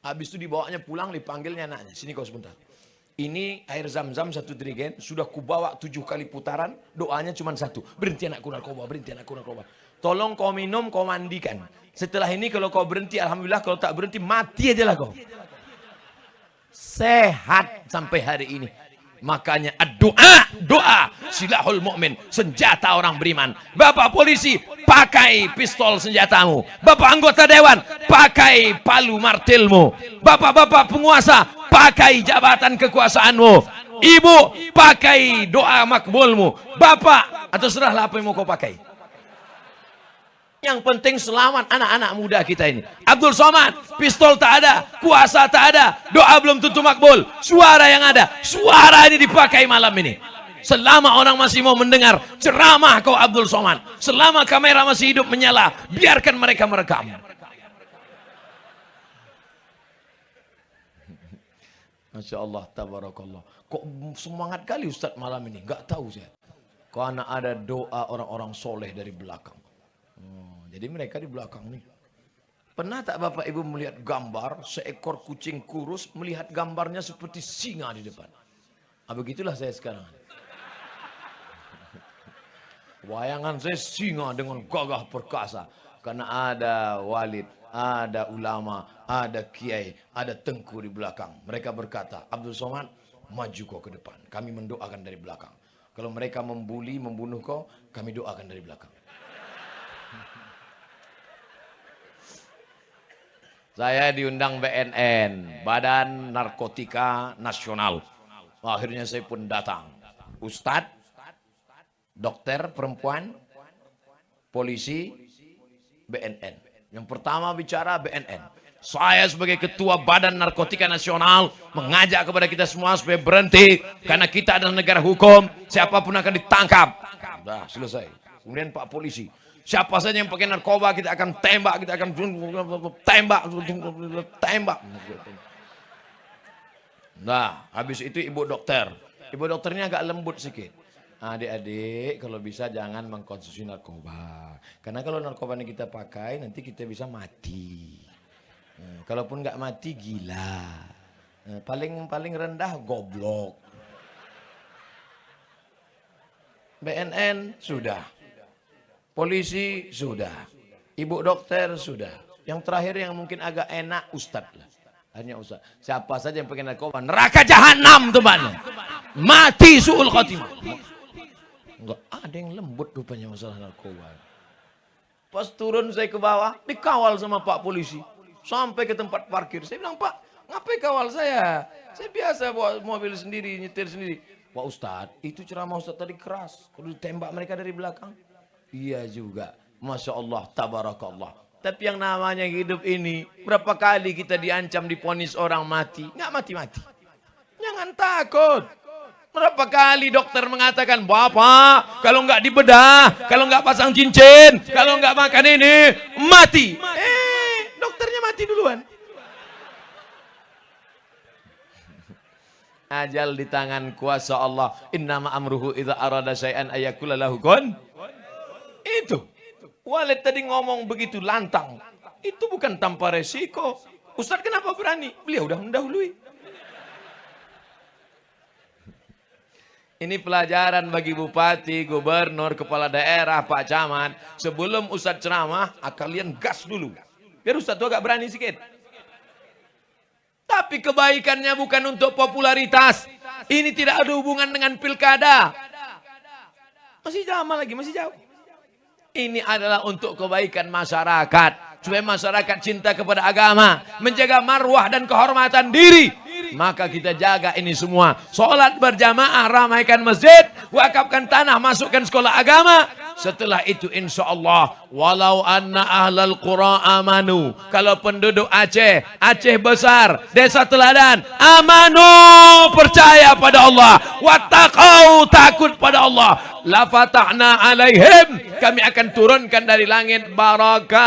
Habis itu dibawanya pulang, dipanggilnya anaknya. Sini kau sebentar. Ini air zam-zam 1 dirigen, sudah kubawa 7 kali putaran, doanya cuma 1. Berhenti anakku narkoba, berhenti anakku narkoba. tolong kau minum, kau mandikan. Setelah ini kalau kau berhenti, alhamdulillah. Kalau tak berhenti, mati aja lah kau. Sehat sampai hari ini. Makanya doa silahul mukmin, senjata orang beriman. Bapak polisi, pakai pistol senjatamu. Bapak anggota dewan, pakai palu martilmu. Bapak-bapak penguasa, pakai jabatan kekuasaanmu. Ibu, pakai doa makbulmu. Bapak, atau serahlah apa yang mau kau pakai. Yang penting selamat anak-anak muda kita ini. Abdul Somad, pistol tak ada, kuasa tak ada, doa belum tentu makbul. Suara yang ada, suara ini dipakai malam ini. Selama orang masih mau mendengar ceramah kau Abdul Somad, selama kamera masih hidup menyala, biarkan mereka merekam. Masya Allah, tabarakallah. Kok semangat kali Ustaz malam ini? Gak tahu saya. Karena ada doa orang-orang soleh dari belakang. Jadi mereka di belakang nih. Pernah tak Bapak Ibu melihat gambar seekor kucing kurus melihat gambarnya seperti singa di depan? Begitulah saya sekarang. Wayangan saya singa dengan gagah perkasa. Karena ada walid, ada ulama, ada kiai, ada tengku di belakang. Mereka berkata, Abdul Somad, maju kau ke depan. Kami mendoakan dari belakang. Kalau mereka membuli, membunuh kau, kami doakan dari belakang. Saya diundang BNN, Badan Narkotika Nasional. Akhirnya saya pun datang. Ustadz, dokter perempuan, polisi, BNN. Yang pertama bicara BNN. Saya sebagai ketua Badan Narkotika Nasional mengajak kepada kita semua supaya berhenti. Karena kita adalah negara hukum, siapapun akan ditangkap. Sudah selesai. Kemudian Pak Polisi. Siapa saja yang pakai narkoba kita akan tembak, kita akan tembak. Nah, habis itu ibu dokter. Ibu dokternya agak lembut sedikit. Adik-adik, kalau bisa jangan mengkonsumsi narkoba. Karena kalau narkoba ini kita pakai, nanti kita bisa mati. Kalaupun nggak mati, gila. Paling rendah, goblok. BNN sudah. Polisi sudah, ibu dokter sudah. Yang terakhir yang mungkin agak enak Ustadz lah. Hanya Ustadz. Siapa saja yang pakai narkoba, neraka jahanam teman. Mati su'ul khotimah. Enggak ada yang lembut rupanya masalah narkoba. Pas turun saya ke bawah, dikawal sama Pak Polisi. Sampai ke tempat parkir. Saya bilang, Pak, ngapain kawal saya? Saya biasa bawa mobil sendiri, nyetir sendiri. Pak Ustadz, itu ceramah Ustadz tadi keras. Kalau ditembak mereka dari belakang. Iya juga. Masya Allah, tabarakallah. Tapi yang namanya hidup ini, berapa kali kita diancam, diponis orang mati. Nggak mati-mati. Jangan takut. Berapa kali dokter mengatakan, Bapak, kalau nggak dibedah, kalau nggak pasang cincin, kalau nggak makan ini, mati. Dokternya mati duluan. Ajal di tangan kuasa Allah. Innama amruhu idza arada syai'an ayakula lahu kun. Itu. Walid tadi ngomong begitu lantang. Itu bukan tanpa resiko. Ustadz kenapa berani? Beliau udah mendahului. Ini pelajaran bagi bupati, gubernur, kepala daerah, Pak Camat. Sebelum Ustadz ceramah, kalian gas dulu. Biar Ustadz tuh agak berani sedikit. Tapi kebaikannya bukan untuk popularitas. Ini tidak ada hubungan dengan pilkada. Masih lama lagi, masih jauh. Ini adalah untuk kebaikan masyarakat. Supaya masyarakat cinta kepada agama. Menjaga marwah dan kehormatan diri. Maka kita jaga ini semua. Sholat berjamaah, ramaikan masjid. Wakafkan tanah, masukkan sekolah agama. Setelah itu insya Allah. Walau anna ahlal qura amanu. Kalau penduduk Aceh, Aceh besar, desa teladan. Amanu, percaya pada Allah. Wattaqau, takut pada Allah. La fatahna alaihim, kami akan turunkan dari langit barakat,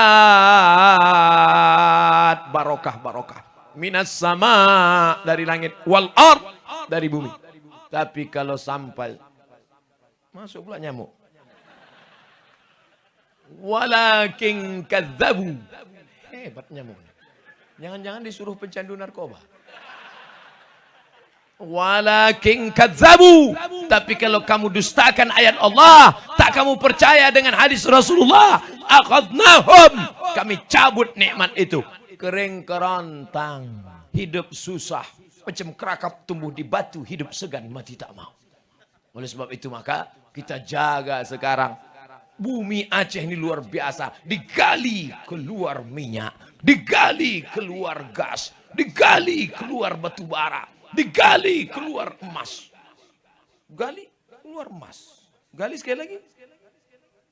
barokah minas sama, dari langit, wal ard, dari bumi. Tapi kalau sampai masuk pula nyamuk, walakin kadzabu, hebat nyamuk. Jangan-jangan disuruh pecandu narkoba. Walakin kadzabu, tapi kalau kamu dustakan ayat Allah, tak kamu percaya dengan hadis Rasulullah, akhadnahum. Kami cabut nikmat itu. Kering kerontang, hidup susah, macam kerakap tumbuh di batu, hidup segan mati tak mau. Oleh sebab itu maka kita jaga sekarang. Bumi Aceh ini luar biasa, digali keluar minyak, digali keluar gas, digali keluar batu bara, digali keluar emas. Gali keluar emas, gali sekali lagi,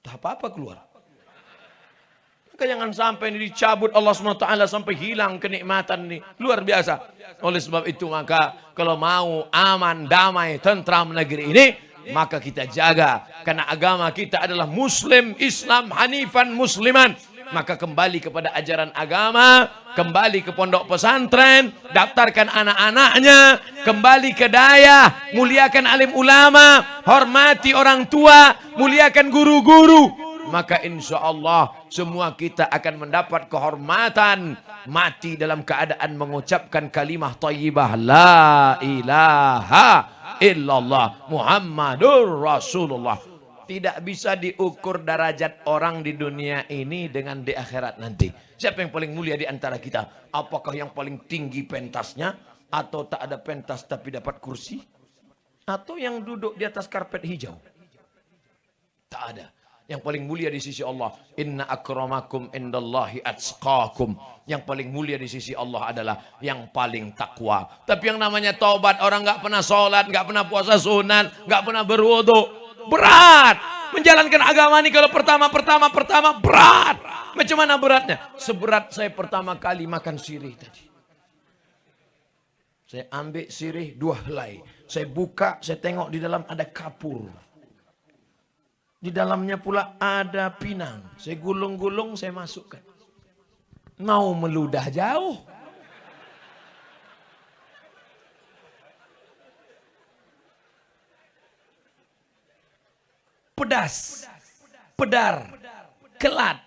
tak apa-apa keluar. Maka jangan sampai ini dicabut Allah SWT sampai hilang kenikmatan ini. Luar biasa. Oleh sebab itu maka kalau mau aman, damai, tentram negeri ini, maka kita jaga. Karena agama kita adalah Muslim, Islam, Hanifan, Musliman. Maka kembali kepada ajaran agama, kembali ke pondok pesantren, daftarkan anak-anaknya, kembali ke daya, muliakan alim ulama, hormati orang tua, muliakan guru-guru. Maka insya Allah semua kita akan mendapat kehormatan, mati dalam keadaan mengucapkan kalimah thayyibah la ilaha illallah Muhammadur Rasulullah. Tidak bisa diukur derajat orang di dunia ini dengan di akhirat nanti. Siapa yang paling mulia di antara kita? Apakah yang paling tinggi pentasnya, atau tak ada pentas tapi dapat kursi, atau yang duduk di atas karpet hijau? Tak ada. Yang paling mulia di sisi Allah, inna akramakum indallahi atqakum. Yang paling mulia di sisi Allah adalah yang paling takwa. Tapi yang namanya taubat, orang nggak pernah sholat, nggak pernah puasa sunat, nggak pernah berwudu, berat. Menjalankan agama ini kalau pertama berat. Macam mana beratnya? Seberat saya pertama kali makan sirih tadi. Saya ambil sirih 2 helai, saya buka, saya tengok di dalam ada kapur. Di dalamnya pula ada pinang. Saya gulung-gulung, saya masukkan. Mau meludah jauh. Pedas, pedar, kelat,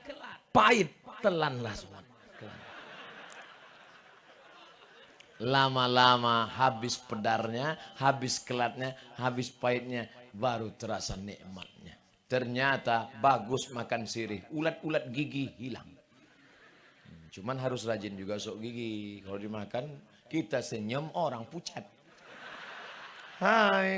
pahit, telanlah semua. Lama-lama habis pedarnya, habis kelatnya, habis pahitnya, baru terasa nikmatnya. Ternyata bagus makan sirih. Ulat-ulat gigi hilang. Cuman harus rajin juga sok gigi. Kalau dimakan, kita senyum, orang pucat. Hai.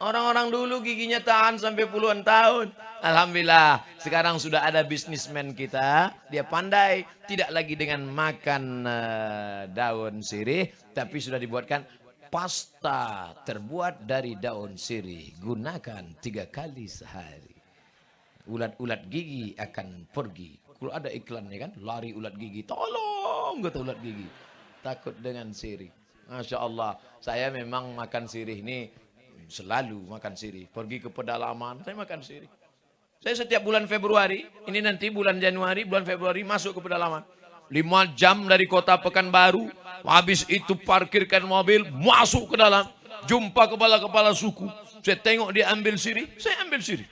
Orang-orang dulu giginya tahan sampai puluhan tahun. Alhamdulillah. Sekarang sudah ada bisnismen kita. Dia pandai. Tidak lagi dengan makan daun sirih. Tapi sudah dibuatkan pasta terbuat dari daun sirih. Gunakan 3 kali sehari. Ulat-ulat gigi akan pergi. Kalau ada iklannya kan, lari ulat gigi. Tolong kata ulat gigi. Takut dengan sirih. Masya Allah. Saya memang makan sirih ini selalu makan sirih. Pergi ke pedalaman, saya makan sirih. Saya setiap bulan Februari, ini nanti bulan Januari, bulan Februari masuk ke pedalaman. 5 jam dari kota Pekanbaru, habis itu parkirkan mobil, masuk ke dalam, jumpa kepala-kepala suku. Saya tengok dia ambil sirih, saya ambil sirih.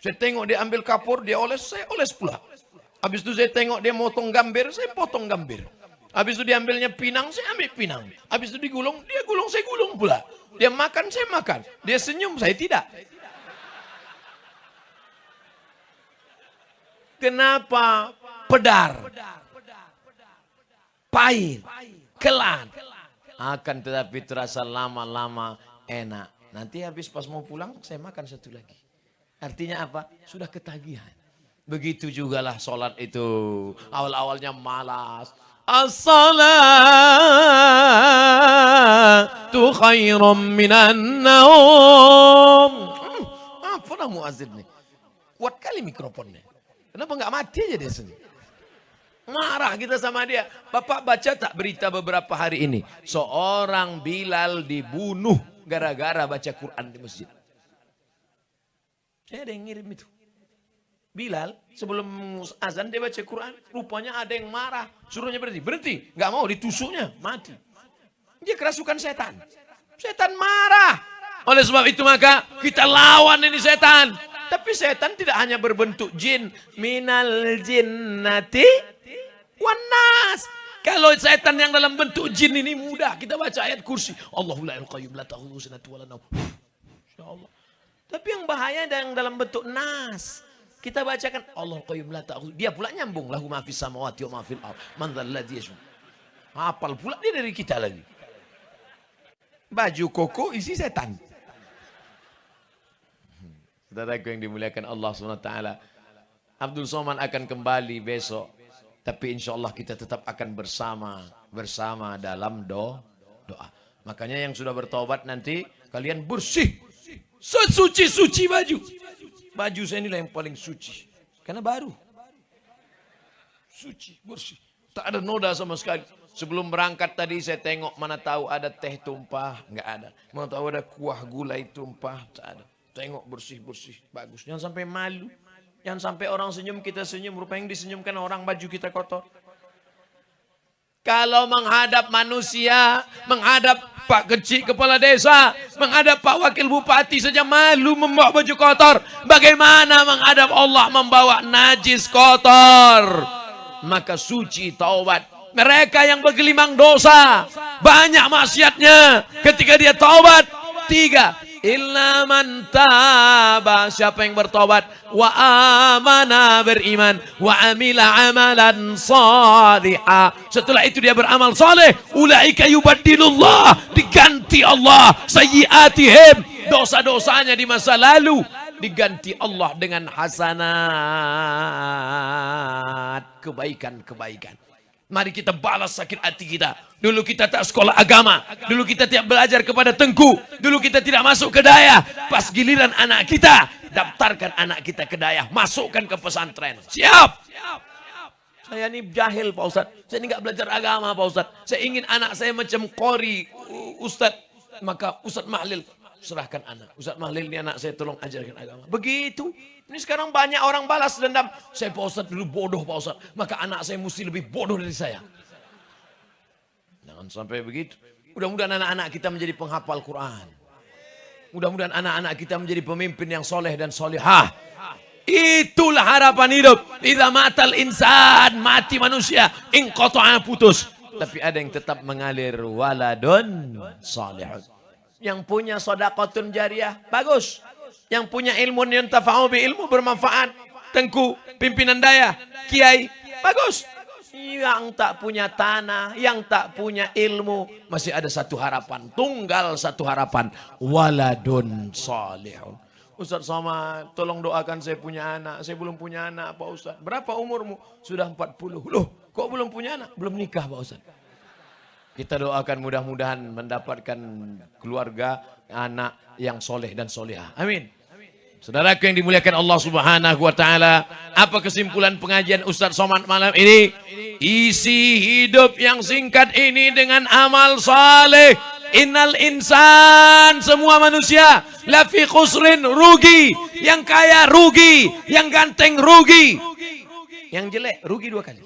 Saya tengok dia ambil kapur, dia oles, saya oles pula. Habis itu saya tengok dia motong gambir, saya potong gambir. Habis itu dia ambilnya pinang, saya ambil pinang. Habis itu digulung, dia gulung, saya gulung pula. Dia makan, saya makan. Dia senyum, saya tidak. Kenapa? Pedar, pahit, kelat. Akan tetapi terasa lama-lama enak. Nanti habis pas mau pulang, saya makan satu lagi. Artinya apa? Sudah ketagihan. Begitu jugalah sholat itu. Awal-awalnya malas. As-salatu khairum minan naum. Apa lah muazzin nih? Kuat kali mikrofonnya. Kenapa nggak mati aja dia sendiri? Marah kita sama dia. Bapak baca tak berita beberapa hari ini? Seorang Bilal dibunuh gara-gara baca Quran di masjid. Saya ada yang ngirim itu. Bilal sebelum azan dia baca Quran. Rupanya ada yang marah. Suruhnya berhenti. Berhenti. Nggak mau, ditusuknya. Mati. Dia kerasukan setan. Setan marah. Oleh sebab itu maka kita lawan ini setan. Tapi setan tidak hanya berbentuk jin. Minal jinnati wanas. Kalau setan yang dalam bentuk jin ini mudah. Kita baca ayat kursi. Allahu la ilaha illa huwa sinatu wa la nawm. Insyaallah. Tapi yang bahaya ada yang dalam bentuk nas. Kita bacakan Allah qayyum la ta'khudhu. Dia pula nyambung lahu ma fis samawati wa ma fil ardh. Man dzal ladzi yashfa'. Hafal pula dia dari kita lagi. Baju koko isi setan. Saudaraku yang dimuliakan Allah SWT. Abdul Somad akan kembali besok. Tapi insya Allah kita tetap akan bersama dalam doa. Makanya yang sudah bertobat nanti kalian bersih. Sesuci-suci baju. Baju saya inilah yang paling suci. Karena baru. Suci, bersih. Tak ada noda sama sekali. Sebelum berangkat tadi saya tengok mana tahu ada teh tumpah. Enggak ada. Mana tahu ada kuah gulai tumpah. Tak ada. Tengok bersih-bersih. Bagus. Jangan sampai malu. Jangan sampai orang senyum kita senyum. Rupanya yang disenyumkan orang baju kita kotor. Kalau menghadap manusia, menghadap Pak Kecil Kepala Desa, menghadap Pak Wakil Bupati saja malu membawa baju kotor. Bagaimana menghadap Allah membawa najis kotor? Maka suci taubat. Mereka yang bergelimang dosa, banyak maksiatnya. Ketika dia taubat, 3. Illa man taba, siapa yang bertobat, wa amana, beriman, wa amila amalan salihah, setelah itu dia beramal saleh, ulaika yubaddilullah, diganti Allah sayyiatihim, dosa-dosanya di masa lalu diganti Allah dengan hasanat, kebaikan-kebaikan. Mari kita balas sakit hati kita. Dulu kita tak sekolah agama. Dulu kita tidak belajar kepada Tengku. Dulu kita tidak masuk ke daya. Pas giliran anak kita, daftarkan anak kita ke daya. Masukkan ke pesantren. Siap. Saya ini jahil Pak Ustadz. Saya ini nggak belajar agama Pak Ustadz. Saya ingin anak saya macam Qori Ustadz. Maka Ustadz Mahlil, serahkan anak. Ustadz Mahlil ini anak saya, tolong ajarkan agama. Begitu. Ini sekarang banyak orang balas dendam. Saya Pak Ustadz dulu bodoh Pak Ustadz. Maka anak saya mesti lebih bodoh dari saya. Jangan sampai begitu. Mudah-mudahan anak-anak kita menjadi penghafal Quran. Mudah-mudahan anak-anak kita menjadi pemimpin yang soleh dan solehah. Itulah harapan hidup. Idza matal insan, mati manusia, inqata'a, putus. Tapi ada yang tetap mengalir, waladun salihun. Yang punya sedekahun jariyah, bagus. Yang punya ilmu yuntafa'u bi, ilmu bermanfaat. Tengku, pimpinan daya, kiai, bagus. Yang tak punya tanah, yang tak punya ilmu, masih ada satu harapan, tunggal satu harapan, waladun salihun. Ustaz Somad, tolong doakan saya punya anak. Saya belum punya anak Pak Ustaz. Berapa umurmu? Sudah 40. Loh, kok belum punya anak? Belum nikah Pak Ustaz. Kita doakan mudah-mudahan mendapatkan keluarga, anak yang soleh dan solehah. Amin. Saudaraku yang dimuliakan Allah Subhanahu wa taala, apa kesimpulan pengajian Ustaz Somad malam ini? Isi hidup yang singkat ini dengan amal saleh. Innal insan, semua manusia, lafi khusrin, rugi. Yang kaya rugi, yang ganteng rugi. Yang jelek rugi 2 kali.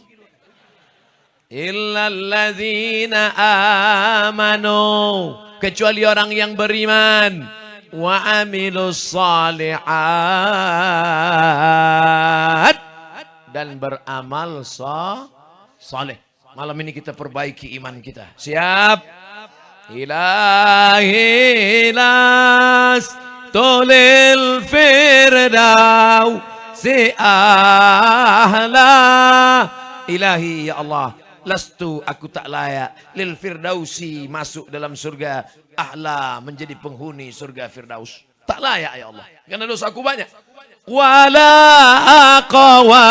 Illalladzina amanu, kecuali orang yang beriman. Wa amilus salihat, dan beramal saleh. Malam ini kita perbaiki iman kita. Siap? Ilahi las tolil firdaus si ahla. Ilahi ya Allah, lastu, aku tak layak, lil firdausi, masuk dalam surga, ahla, menjadi penghuni surga firdaus. Tak layak ya Allah, karena dosaku banyak. Wala aqwa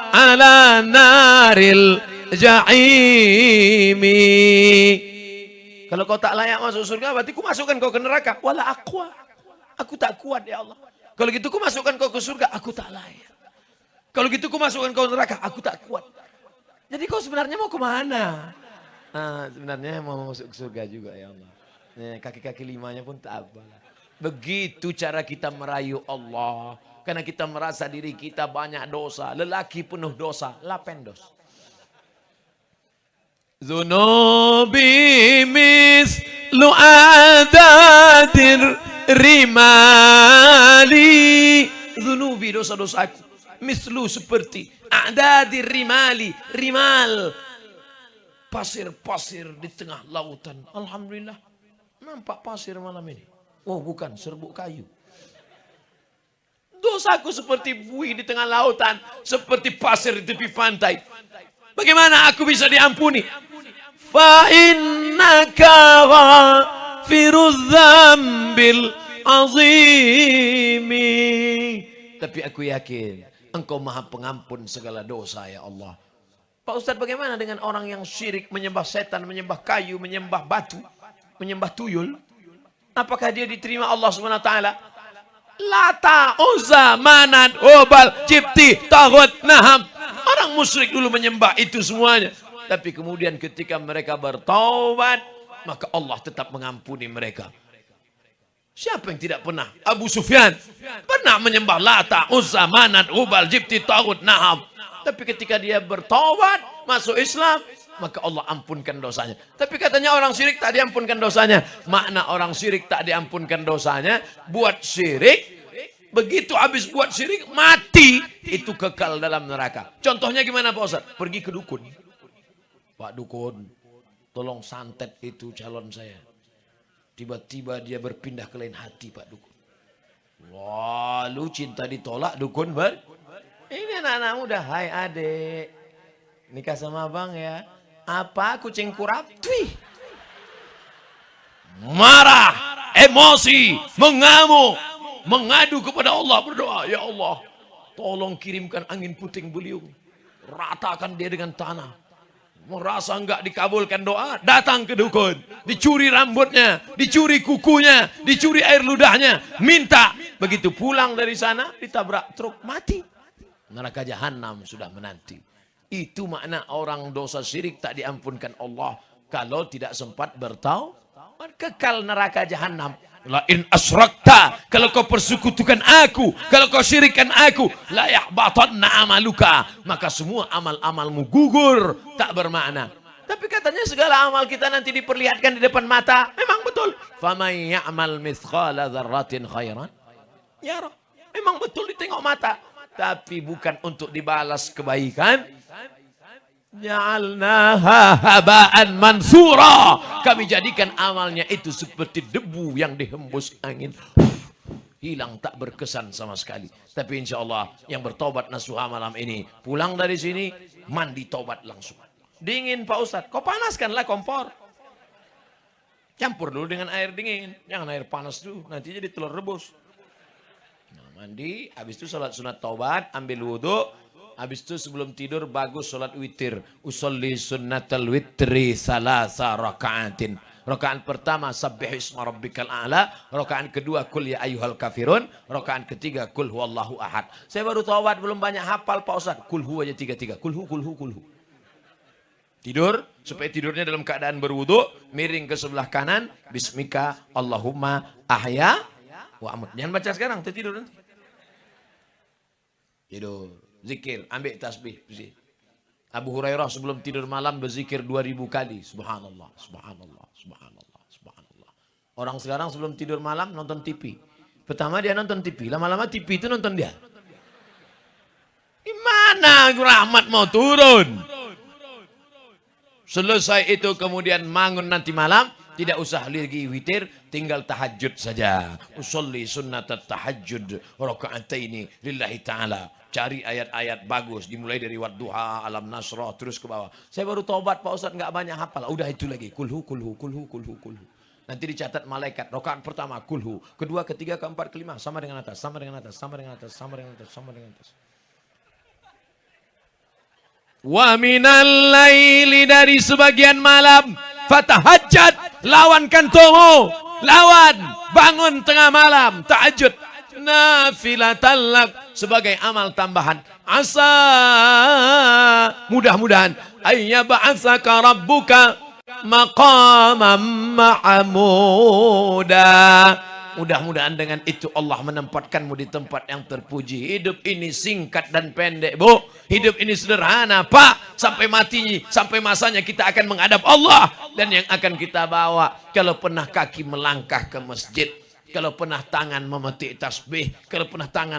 ala naril ja'imi. Kalau kau tak layak masuk surga, berarti ku masukkan kau ke neraka. Wala aqwa, aku tak kuat ya Allah. Kalau gitu ku masukkan kau ke surga, aku tak layak. Kalau gitu ku masukkan kau ke neraka, aku tak kuat. Jadi kau sebenarnya mau kemana? Nah, sebenarnya mau masuk ke surga juga ya Allah. Kaki-kaki 5-nya pun tak apa. Begitu cara kita merayu Allah. Karena kita merasa diri kita banyak dosa. Lelaki penuh dosa, lapendos. Zunubi mislu adadir rimali. Zunubi, dosa-dosaku. Mislu, seperti adadir rimali. Rimal, pasir-pasir di tengah lautan. Alhamdulillah, nampak pasir malam ini. Oh bukan, serbuk kayu. Dosaku seperti buih di tengah lautan, seperti pasir di tepi pantai. Bagaimana aku bisa diampuni? Fa innaka ghafirudz dzambil azimi. Tapi aku yakin Engkau Maha Pengampun segala dosa, ya Allah. Pak Ustadz, bagaimana dengan orang yang syirik, menyembah setan, menyembah kayu, menyembah batu, menyembah tuyul? Apakah dia diterima Allah SWT? Lata, Uzza, Manat, Hubal, Jibti, Taghut, Naham. Orang musyrik dulu menyembah itu semuanya. Tapi kemudian ketika mereka bertaubat, maka Allah tetap mengampuni mereka. Siapa yang tidak pernah? Abu Sufyan pernah menyembah Lata, Uzza, Manat, Hubal, Jibti, Taghut, Naham. Tapi ketika dia bertaubat, masuk Islam, maka Allah ampunkan dosanya. Tapi katanya orang syirik tak diampunkan dosanya. Makna orang syirik tak diampunkan dosanya, buat syirik, begitu habis buat syirik, mati, itu kekal dalam neraka. Contohnya gimana Pak Ustaz? Pergi ke dukun. Pak dukun, tolong santet itu calon saya. Tiba-tiba dia berpindah ke lain hati, Pak dukun. Lalu cinta ditolak, dukun ini anak-anak muda, hai adik, nikah sama abang ya. Apa kucing kurap? Twih. Marah, emosi, mengamuk, mengadu kepada Allah, berdoa, ya Allah, tolong kirimkan angin puting beliung, ratakan dia dengan tanah. Merasa enggak dikabulkan doa, datang ke dukun, dicuri rambutnya, dicuri kukunya, dicuri air ludahnya, minta. Begitu pulang dari sana, ditabrak truk, mati. Neraka jahanam sudah menanti. Itu makna orang dosa syirik tak diampunkan Allah kalau tidak sempat bertaubat, kekal neraka jahanam. La in asrakta, kalau kau persekutukan aku, kalau kau syirikkan aku, la yahbatanna amaluka, maka semua amal-amalmu gugur, tak bermakna. Tapi katanya segala amal kita nanti diperlihatkan di depan mata. Memang betul. Faman ya'mal mithqala dzarratin khairan yarah. Memang betul ditengok mata, tapi bukan untuk dibalas kebaikan. Ja'alnaha haba'an mansura. Kami jadikan amalnya itu seperti debu yang dihembus angin. Hilang, tak berkesan sama sekali. Tapi insya Allah yang bertobat nasuha malam ini, pulang dari sini, mandi tobat langsung. Dingin Pak Ustadz, kau panaskanlah kompor. Campur dulu dengan air dingin. Jangan air panas dulu, nanti jadi telur rebus. Nah, mandi, habis itu sholat sunat taubat, ambil wudhu. Habis itu sebelum tidur bagus sholat witir. Usolli sunnatal witri salasa raka'atin. Rakaat pertama sabbih isma rabbikal a'la. Rakaat kedua kul ya ayyuhal kafirun. Rakaat ketiga kul huwallahu ahad. Saya baru taubat belum banyak hafal Pak Ustaz. Kul hu aja 3-3. Kul hu, kul hu, kul hu. Tidur, supaya tidurnya dalam keadaan berwudu, miring ke sebelah kanan. Bismika Allahumma ahya wa amut. Jangan baca sekarang, tidur nanti. Tidur. Zikir, ambil tasbih. Abu Hurairah sebelum tidur malam berzikir 2000 kali. Subhanallah, subhanallah, subhanallah, subhanallah. Orang sekarang sebelum tidur malam nonton TV. Pertama dia nonton TV, lama-lama TV itu nonton dia. Gimana rahmat mau turun? Selesai itu kemudian bangun nanti malam. Tidak usah lagi witir, tinggal tahajud saja. Usolli sunnatat tahajud raka'ataini lillahi ta'ala. Cari ayat-ayat bagus, dimulai dari wadduha, alam nasrah, terus ke bawah. Saya baru tobat Pak Ustadz, nggak banyak hafal. Udah itu lagi, kulhu, kulhu, kulhu, kulhu, kulhu. Nanti dicatat malaikat, rakaat pertama kulhu, kedua, ketiga, keempat, kelima, sama dengan atas, sama dengan atas, sama dengan atas, sama dengan atas, sama dengan atas. Wa minal laili, dari sebagian malam, fatahajjat, lawan kantomo, lawan, bangun tengah malam, tahajud. Nafilatan lak, sebagai amal tambahan. Asa, mudah-mudahan, ayyab'atsaka rabbuka maqamam mahmuda. Mudah-mudahan dengan itu Allah menempatkanmu di tempat yang terpuji. Hidup ini singkat dan pendek, Bu. Hidup ini sederhana, Pak. Sampai mati, sampai masanya kita akan menghadap Allah. Dan yang akan kita bawa, kalau pernah kaki melangkah ke masjid, kalau pernah tangan memetik tasbih, kalau pernah tangan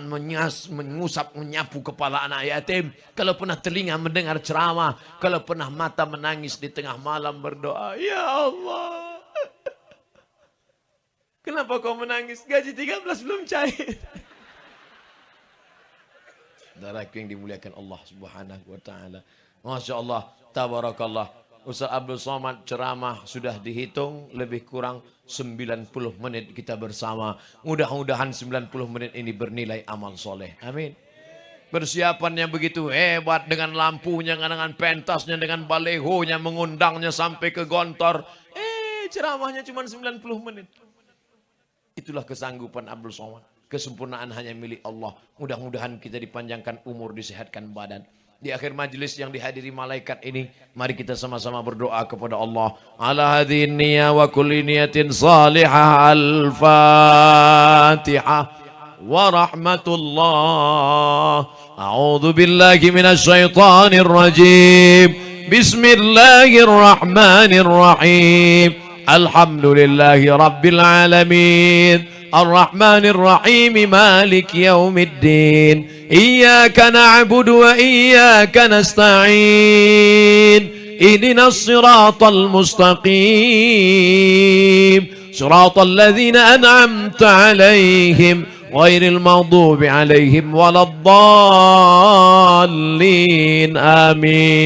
mengusap, menyapu kepala anak yatim, kalau pernah telinga mendengar ceramah, kalau pernah mata menangis di tengah malam berdoa, ya Allah, kenapa kau menangis? Gaji 13 belum cair. Saudaraku yang dimuliakan Allah Subhanahu wa taala. Masya Allah, tabarakallah. Ustaz Abdul Somad ceramah sudah dihitung lebih kurang 90 menit kita bersama. Mudah-mudahan 90 menit ini bernilai amal soleh. Amin. Persiapannya begitu hebat dengan lampunya, dengan pentasnya, dengan balehonya, mengundangnya sampai ke Gontor. Ceramahnya cuma 90 menit. Itulah kesanggupan Abdul Somad. Kesempurnaan hanya milik Allah. Mudah-mudahan kita dipanjangkan umur, disehatkan badan. Di akhir majlis yang dihadiri malaikat ini, mari kita sama-sama berdoa kepada Allah. Ala hadhihi niyya wa kulli niyatin salihah. Al-Fatihah. Wa rahmatullah. A'udzu billahi minasy syaithanir rajim. Bismillahirrahmanirrahim. Alhamdulillahi rabbil alamin. الرحمن الرحيم مالك يوم الدين إياك نعبد وإياك نستعين اهدنا الصراط المستقيم صراط الذين أنعمت عليهم غير المغضوب عليهم ولا الضالين آمين.